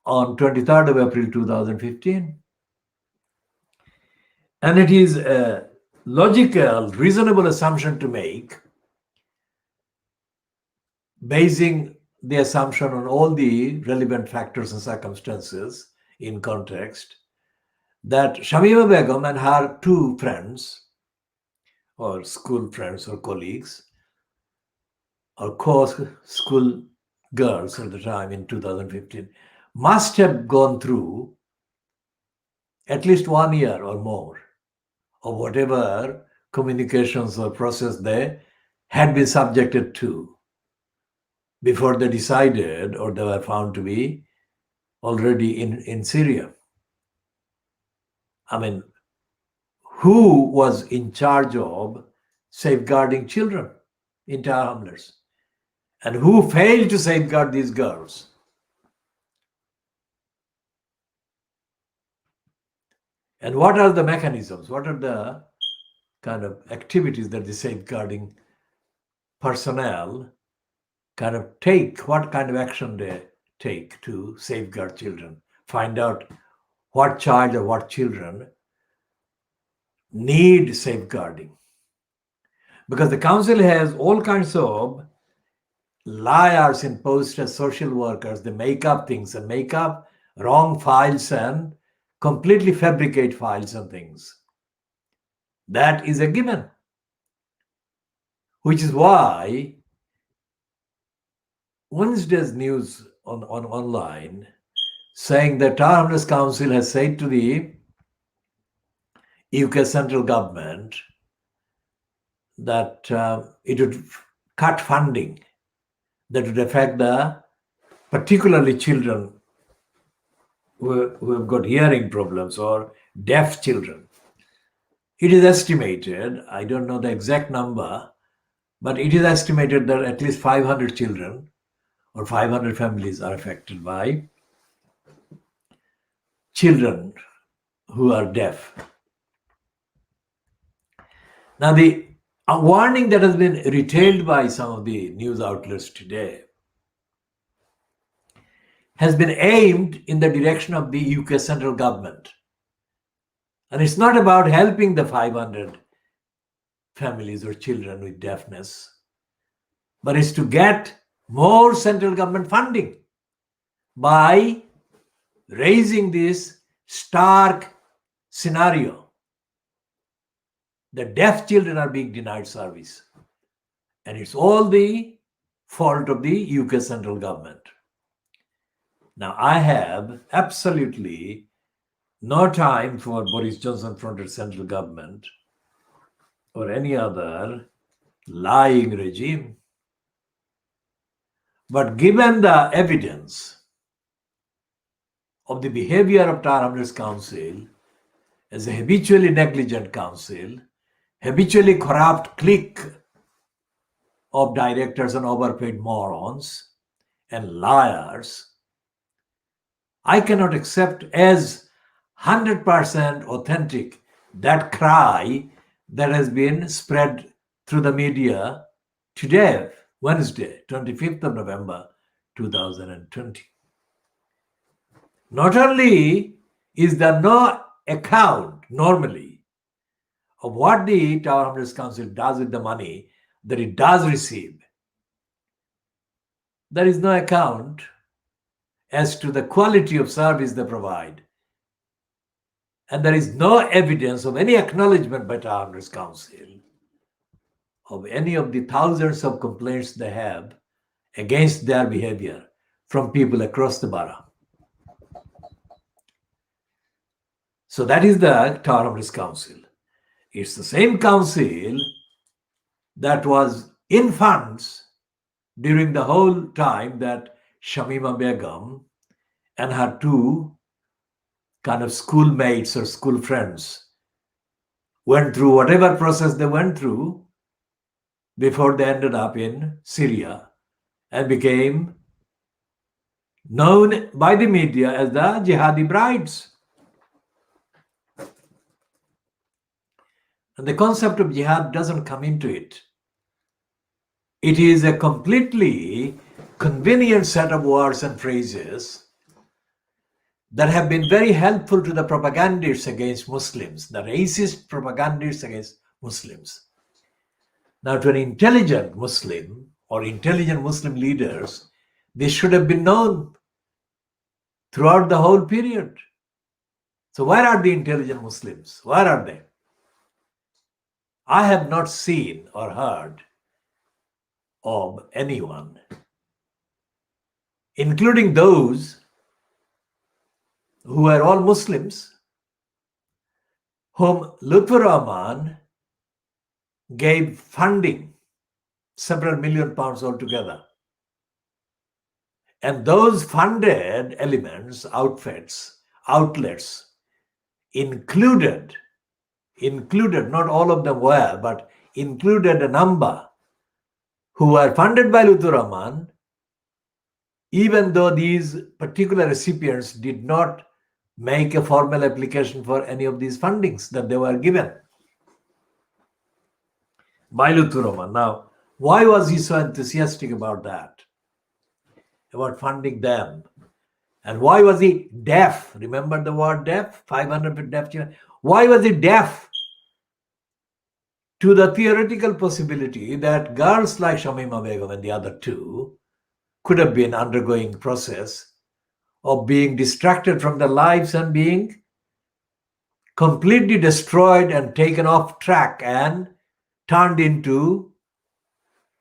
on 23rd of April 2015. And it is a logical, reasonable assumption to make, basing the assumption on all the relevant factors and circumstances in context, that Shamima Begum and her 2 friends, or school friends or colleagues, or co-school girls at the time in 2015, must have gone through at least 1 year or more of whatever communications or process they had been subjected to before they decided or they were found to be already in Syria. I mean, who was in charge of safeguarding children in Tower Hamlets? And who failed to safeguard these girls? And what are the mechanisms? What are the kind of activities that the safeguarding personnel kind of take? What kind of action they take to safeguard children? Find out what child or what children need safeguarding. Because the council has all kinds of liars imposed as social workers. They make up things and make up wrong files and completely fabricate files and things. That is a given. Which is why Wednesday's news on online saying that Tower Hamlets Council has said to the UK central government that it would cut funding that would affect the particularly children who have got hearing problems or deaf children. It is estimated, I don't know the exact number, but it is estimated that at least 500 children or 500 families are affected by children who are deaf. Now, the warning that has been retailed by some of the news outlets today has been aimed in the direction of the UK central government. And it's not about helping the 500 families or children with deafness, but it's to get more central government funding by raising this stark scenario. The deaf children are being denied service. And it's all the fault of the UK central government. Now, I have absolutely no time for Boris Johnson fronted central government or any other lying regime. But given the evidence of the behavior of Tower Hamlets Council as a habitually negligent council, habitually corrupt clique of directors and overpaid morons and liars, I cannot accept as 100% authentic that cry that has been spread through the media today, Wednesday, 25th of November, 2020. Not only is there no account normally of what the Tower Hamlets Council does with the money that it does receive, there is no account as to the quality of service they provide. And there is no evidence of any acknowledgement by Tower Hamlets Council of any of the thousands of complaints they have against their behavior from people across the borough. So that is the Tower Hamlets Council. It's the same council that was in funds during the whole time that Shamima Begum and her two kind of schoolmates or school friends went through whatever process they went through before they ended up in Syria and became known by the media as the jihadi brides. And the concept of jihad doesn't come into it. It is a completely convenient set of words and phrases that have been very helpful to the propagandists against Muslims, the racist propagandists against Muslims. Now, to an intelligent Muslim or intelligent Muslim leaders, this should have been known throughout the whole period. So where are the intelligent Muslims? Where are they? I have not seen or heard of anyone, including those who are all Muslims, whom Lutfur Rahman gave funding, several million pounds altogether. And those funded elements, outlets, included, not all of them were, but included a number who were funded by Lutfur Rahman, even though these particular recipients did not make a formal application for any of these fundings that they were given by Lutfur Rahman. Now, why was he so enthusiastic about that, about funding them? And why was he deaf? Remember the word deaf? 500 deaf children. Why was he deaf to the theoretical possibility that girls like Shamima Begum and the other two could have been undergoing process of being distracted from their lives and being completely destroyed and taken off track and turned into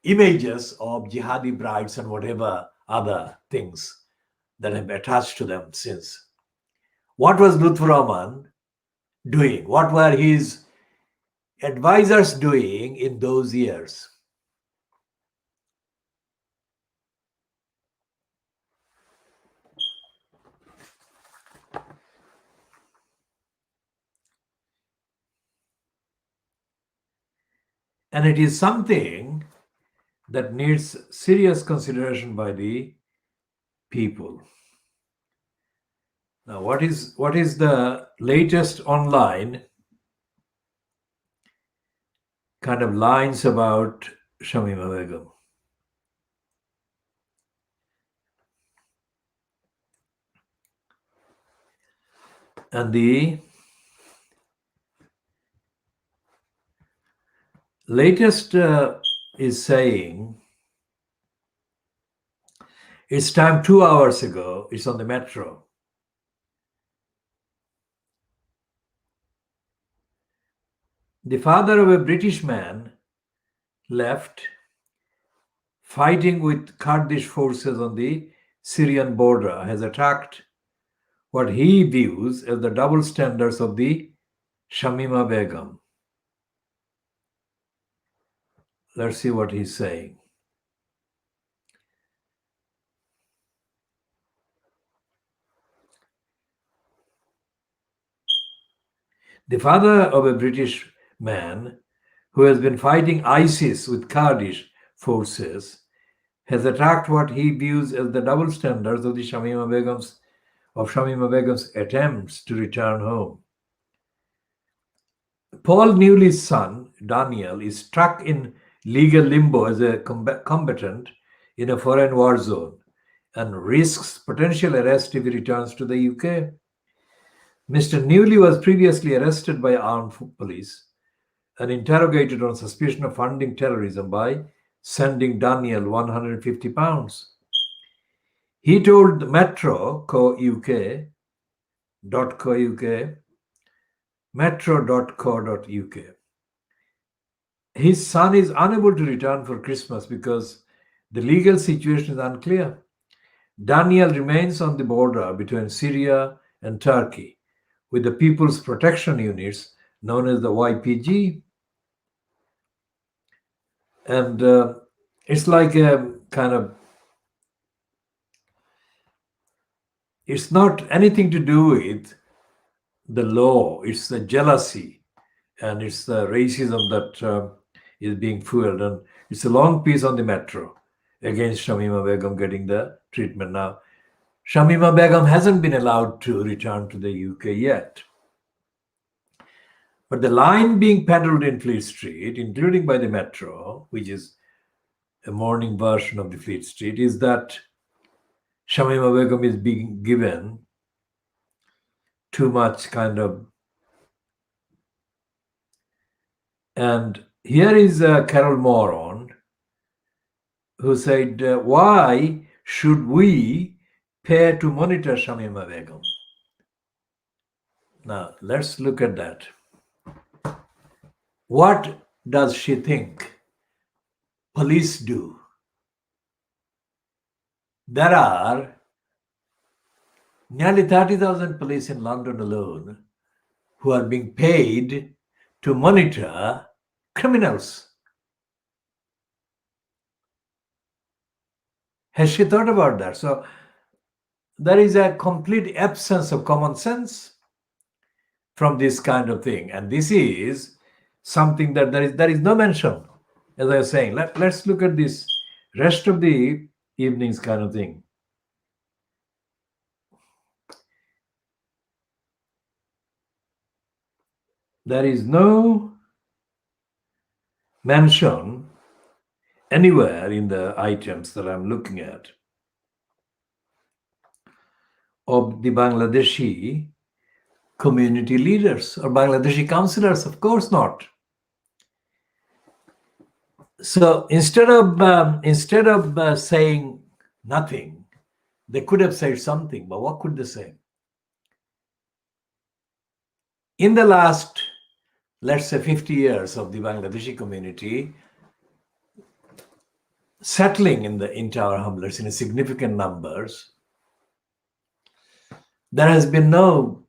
images of jihadi brides and whatever other things that have attached to them since. What was Lutfur Rahman doing? What were his advisors doing in those years? And it is something that needs serious consideration by the people. Now, what is the latest online kind of lines about Shamima Begum? And the latest is saying, it's time 2 hours ago, it's on the metro. The father of a British man left fighting with Kurdish forces on the Syrian border has attacked what he views as the double standards of the Shamima Begum. Let's see what he's saying. The father of a British man who has been fighting ISIS with Kurdish forces has attacked what he views as the double standards of the Shamima Begum's attempts to return home. Paul Newley's son, Daniel, is stuck in legal limbo as a combatant in a foreign war zone and risks potential arrest if he returns to the UK. Mr. Newley was previously arrested by armed police and interrogated on suspicion of funding terrorism by sending Daniel £150. He told Metro.co.uk his son is unable to return for Christmas because the legal situation is unclear. Daniel remains on the border between Syria and Turkey with the People's Protection Units known as the YPG. And it's like a kind of, it's not anything to do with the law, it's the jealousy and it's the racism that is being fueled. And it's a long piece on the metro against Shamima Begum getting the treatment. Now, Shamima Begum hasn't been allowed to return to the UK yet. But the line being peddled in Fleet Street, including by the metro, which is a morning version of the Fleet Street, is that Shamima Begum is being given too much kind of. And here is Carol Moron, who said, why should we pay to monitor Shamima Begum? Now, let's look at that. What does she think police do? There are nearly 30,000 police in London alone who are being paid to monitor criminals. Has she thought about that? So there is a complete absence of common sense from this kind of thing. And this is something that there is no mention, as I was saying. Let's look at this rest of the evenings kind of thing. there is no mention anywhere in the items that I'm looking at of the Bangladeshi community leaders or Bangladeshi councillors. Of course not. So instead of saying nothing, they could have said something. But what could they say? In the last, let's say, 50 years of the Bangladeshi community settling in Tower Hamlets in significant numbers, there has been no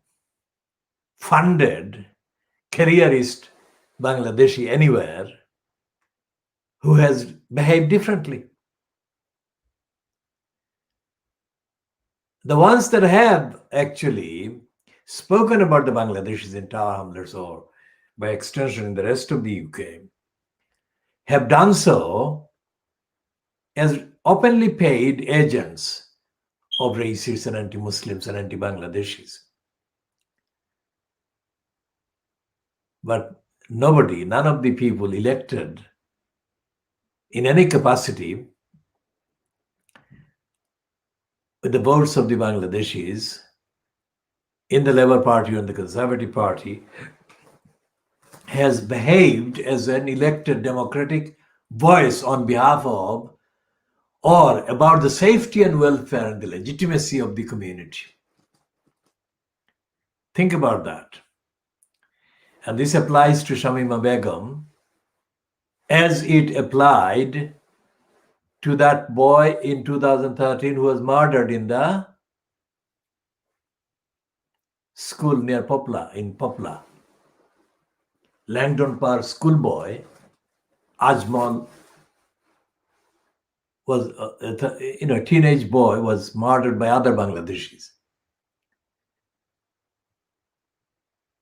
funded careerist Bangladeshi anywhere who has behaved differently. The ones that have actually spoken about the Bangladeshis in Tower Hamlets or by extension in the rest of the UK have done so as openly paid agents of racists and anti-Muslims and anti-Bangladeshis. But nobody, none of the people elected in any capacity with the votes of the Bangladeshis in the Labour Party and the Conservative Party has behaved as an elected democratic voice on behalf of or about the safety and welfare and the legitimacy of the community. Think about that. And this applies to Shamima Begum as it applied to that boy in 2013 who was murdered in the school near Poplar, in Poplar. Langdon Park schoolboy, Ajmal, was a teenage boy was murdered by other Bangladeshis.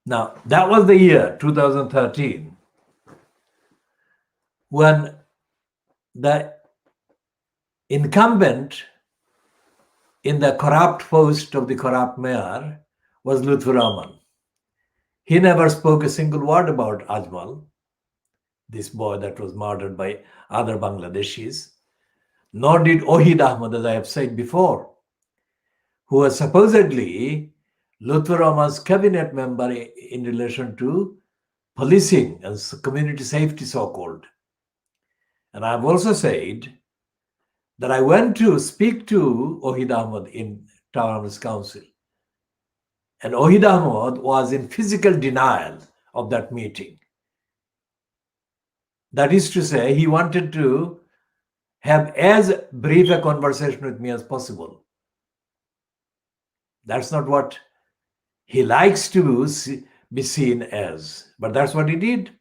Now, that was the year 2013 when the incumbent in the corrupt post of the corrupt mayor was Lutfur Rahman. He never spoke a single word about Ajmal, this boy that was murdered by other Bangladeshis, nor did Ohid Ahmed, as I have said before, who was supposedly Lutfur Rahman's cabinet member in relation to policing and community safety, so-called. And I have also said that I went to speak to Ohid Ahmed in Tower Hamlets Council. And Ohid Ahmed was in physical denial of that meeting. That is to say, he wanted to have as brief a conversation with me as possible. That's not what he likes to be seen as, but that's what he did.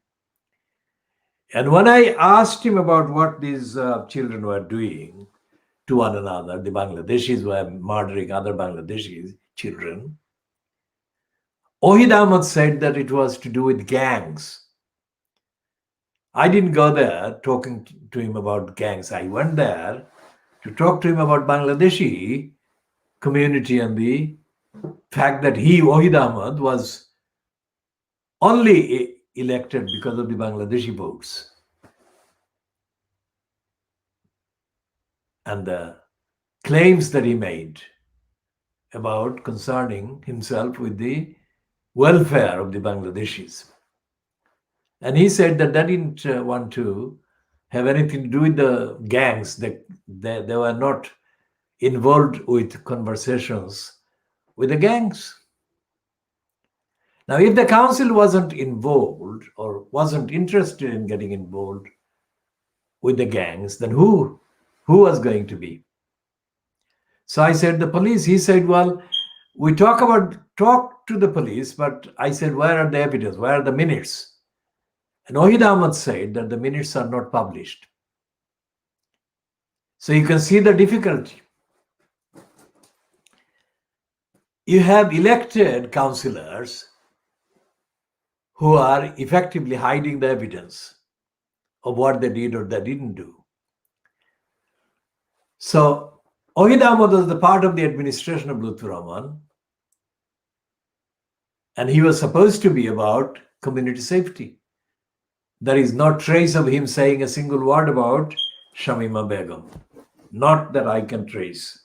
And when I asked him about what these children were doing to one another, the Bangladeshis were murdering other Bangladeshi children, Ohid Ahmed said that it was to do with gangs. I didn't go there talking to him about gangs. I went there to talk to him about Bangladeshi community and the fact that he, Ohid Ahmed, was only elected because of the Bangladeshi votes. And the claims that he made about concerning himself with the welfare of the Bangladeshis. And he said that they didn't want to have anything to do with the gangs. They were not involved with conversations with the gangs. Now, if the council wasn't involved or wasn't interested in getting involved with the gangs, then who was going to be? So I said, the police. He said, well, we talk to the police, but I said, where are the evidence? Where are the minutes? And Ohid Ahmed said that the minutes are not published. So you can see the difficulty. You have elected councillors who are effectively hiding the evidence of what they did or they didn't do. So Ohid Ahmed was the part of the administration of Lutfur Rahman, and he was supposed to be about community safety. There is no trace of him saying a single word about Shamima Begum. Not that I can trace.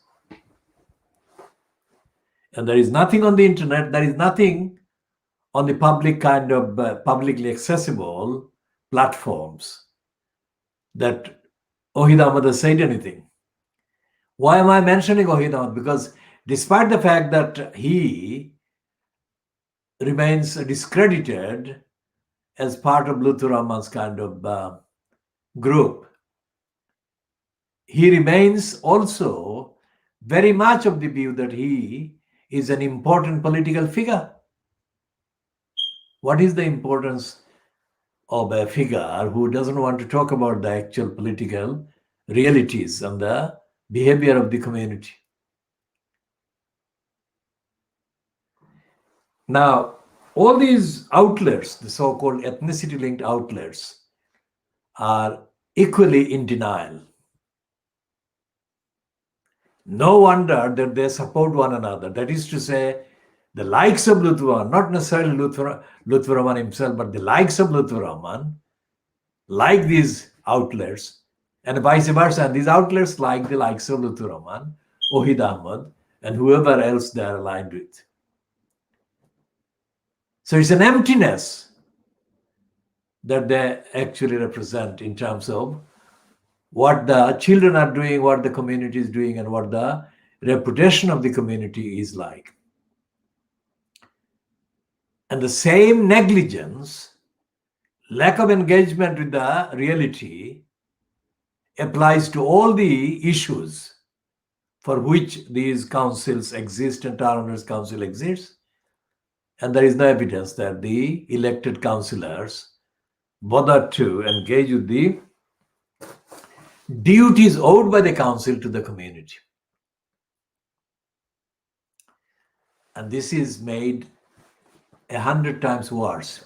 And there is nothing on the internet, there is nothing on the public publicly accessible platforms that Ohid Ahmed has said anything. Why am I mentioning Ohid Ahmed? Because despite the fact that he remains discredited as part of Lutfur Rahman's group, he remains also very much of the view that he is an important political figure. What is the importance of a figure who doesn't want to talk about the actual political realities and the behavior of the community? Now, all these outlets, the so-called ethnicity-linked outlets, are equally in denial. No wonder that they support one another. That is to say, the likes of Lutfur Rahman, not necessarily Lutfur Rahman himself, but the likes of Lutfur Rahman, like these outlets, and vice versa. And these outlets like the likes of Lutfur Rahman, Ohid Ahmed, and whoever else they are aligned with. So it's an emptiness that they actually represent in terms of what the children are doing, what the community is doing, and what the reputation of the community is like. And the same negligence, lack of engagement with the reality, applies to all the issues for which these councils exist and Town Owners Council exists. And there is no evidence that the elected councillors bothered to engage with the duties owed by the council to the community. And this is made 100 times worse.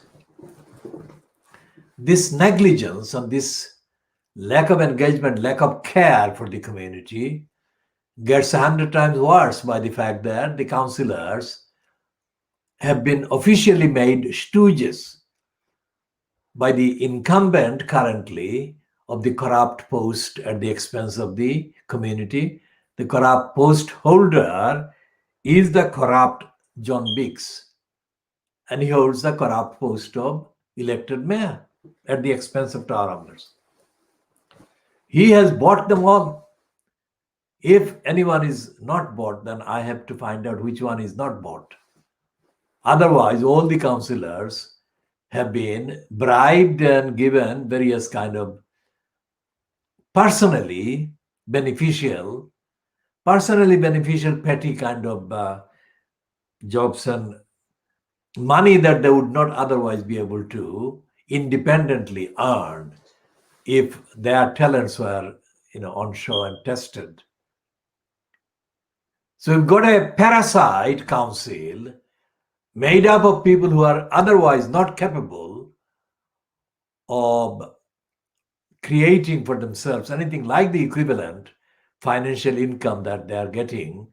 This negligence and this lack of engagement, lack of care for the community gets 100 times worse by the fact that the councillors have been officially made stooges by the incumbent currently of the corrupt post at the expense of the community. The corrupt post holder is the corrupt John Biggs, and he holds the corrupt post of elected mayor at the expense of Town Owners. He has bought them all. If anyone is not bought, then I have to find out which one is not bought. Otherwise, all the councillors have been bribed and given various personally beneficial petty jobs and money that they would not otherwise be able to independently earn if their talents were on show and tested. So we've got a parasite council made up of people who are otherwise not capable of creating for themselves anything like the equivalent financial income that they are getting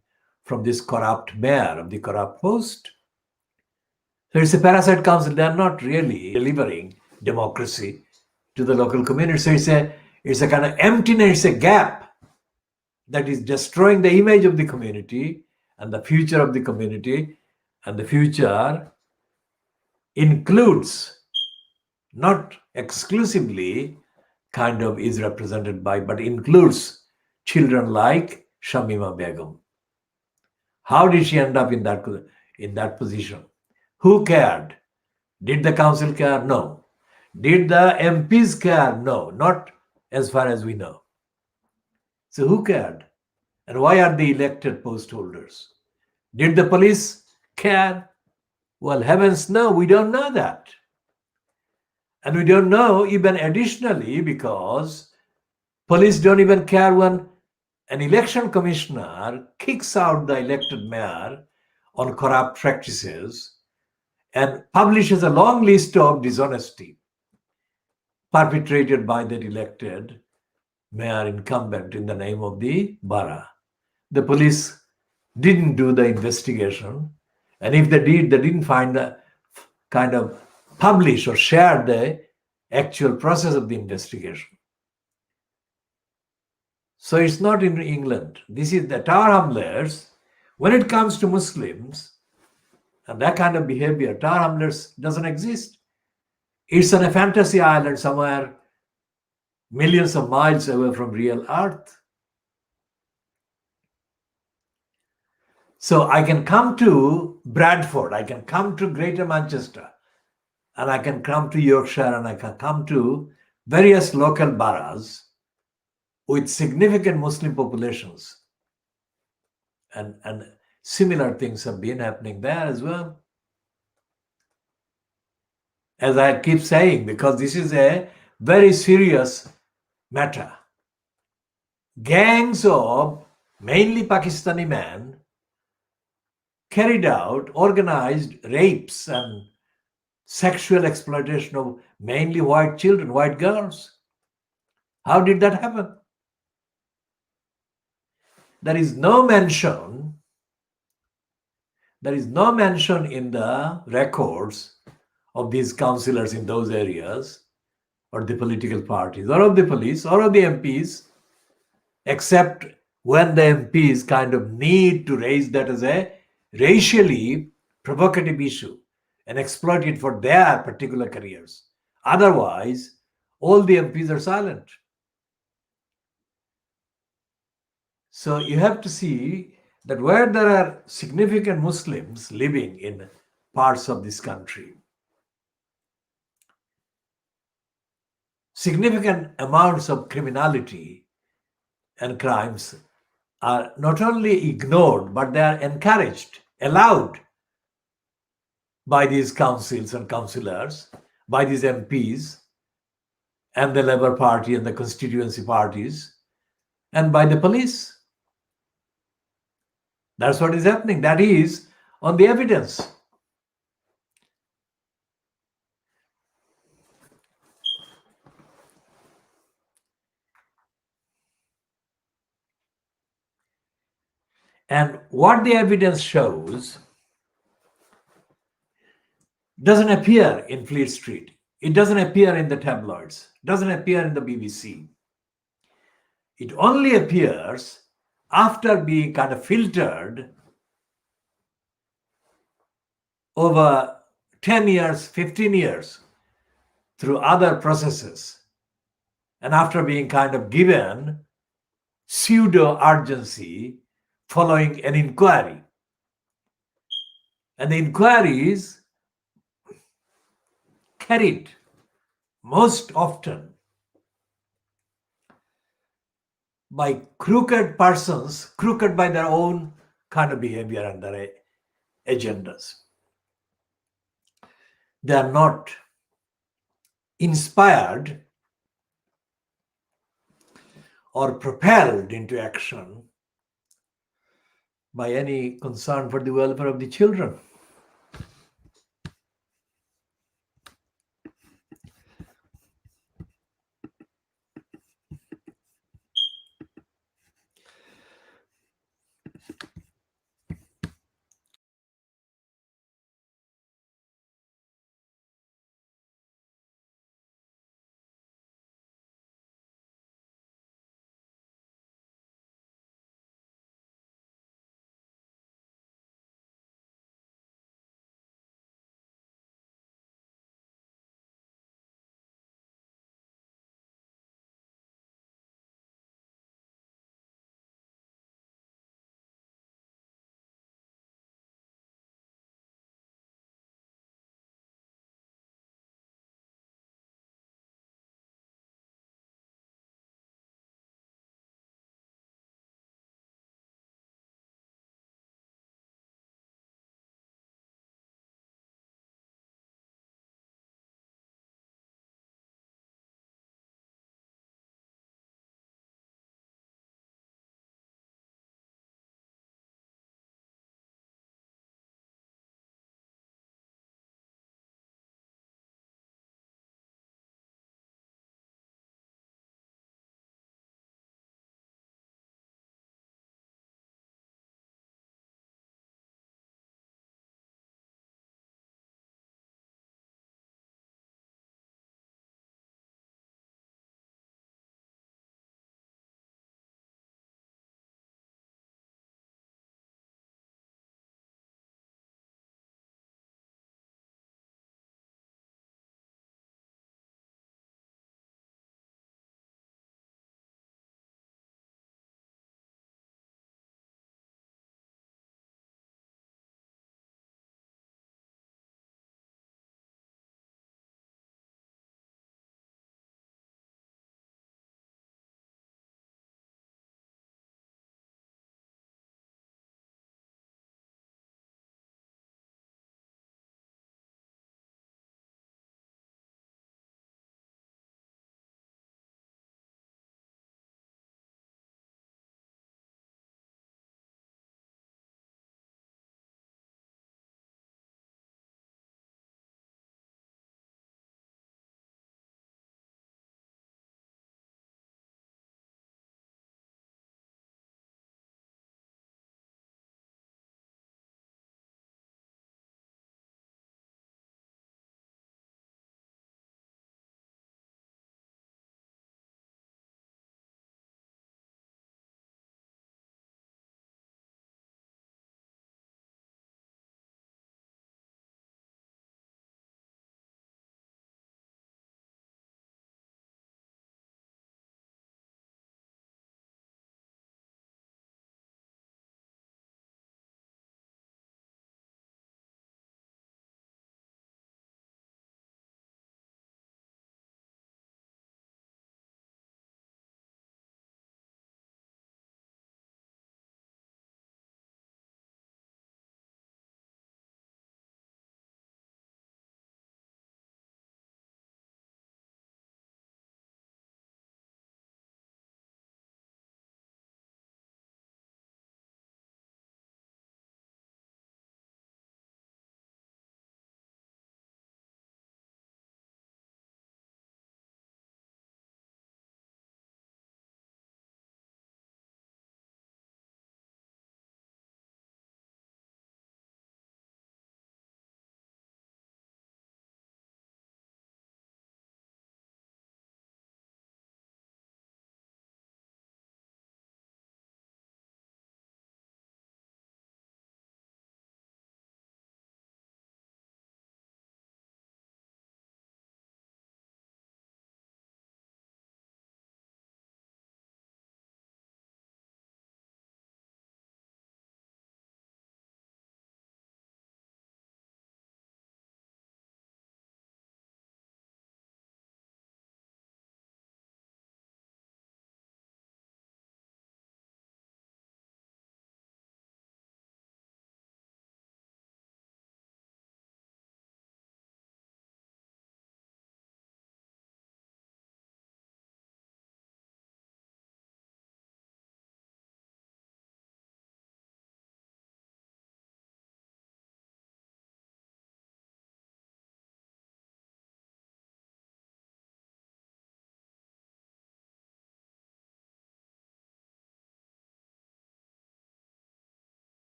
from this corrupt mayor of the corrupt post. So it's a parasite council. They are not really delivering democracy to the local community. So it's a kind of emptiness, a gap that is destroying the image of the community and the future of the community. And the future includes, not exclusively is represented by, but includes children like Shamima Begum. How did she end up in that position? Who cared? Did the council care? No. Did the MPs care? No, not as far as we know. So who cared? And why are the elected post holders? Did the police care? Well, heavens no, we don't know that. And we don't know even additionally because police don't even care when an election commissioner kicks out the elected mayor on corrupt practices and publishes a long list of dishonesty perpetrated by that elected mayor incumbent in the name of the borough. The police didn't do the investigation, and if they did, they didn't find the publish or share the actual process of the investigation. So it's not in England. This is the Tower Hamlets. When it comes to Muslims and that kind of behavior, Tower Hamlets doesn't exist. It's on a fantasy island somewhere millions of miles away from real Earth. So I can come to Bradford, I can come to Greater Manchester, and I can come to Yorkshire, and I can come to various local boroughs with significant Muslim populations. And similar things have been happening there as well. As I keep saying, because this is a very serious matter. Gangs of mainly Pakistani men carried out organized rapes and sexual exploitation of mainly white children, white girls. How did that happen? There is no mention in the records of these councillors in those areas, or the political parties, or of the police, or of the MPs, except when the MPs kind of need to raise that as a racially provocative issue and exploit it for their particular careers. Otherwise, all the MPs are silent. So you have to see that where there are significant Muslims living in parts of this country, significant amounts of criminality and crimes are not only ignored, but they are encouraged, allowed by these councils and councillors, by these MPs and the Labour Party and the constituency parties, and by the police. That's what is happening. That is on the evidence. And what the evidence shows doesn't appear in Fleet Street. It doesn't appear in the tabloids. It doesn't appear in the BBC. It only appears after being kind of filtered over 10 years, 15 years through other processes, and after being kind of given pseudo urgency following an inquiry. And the inquiry is carried most often by crooked persons, crooked by their own kind of behavior and their agendas. They are not inspired or propelled into action by any concern for the welfare of the children.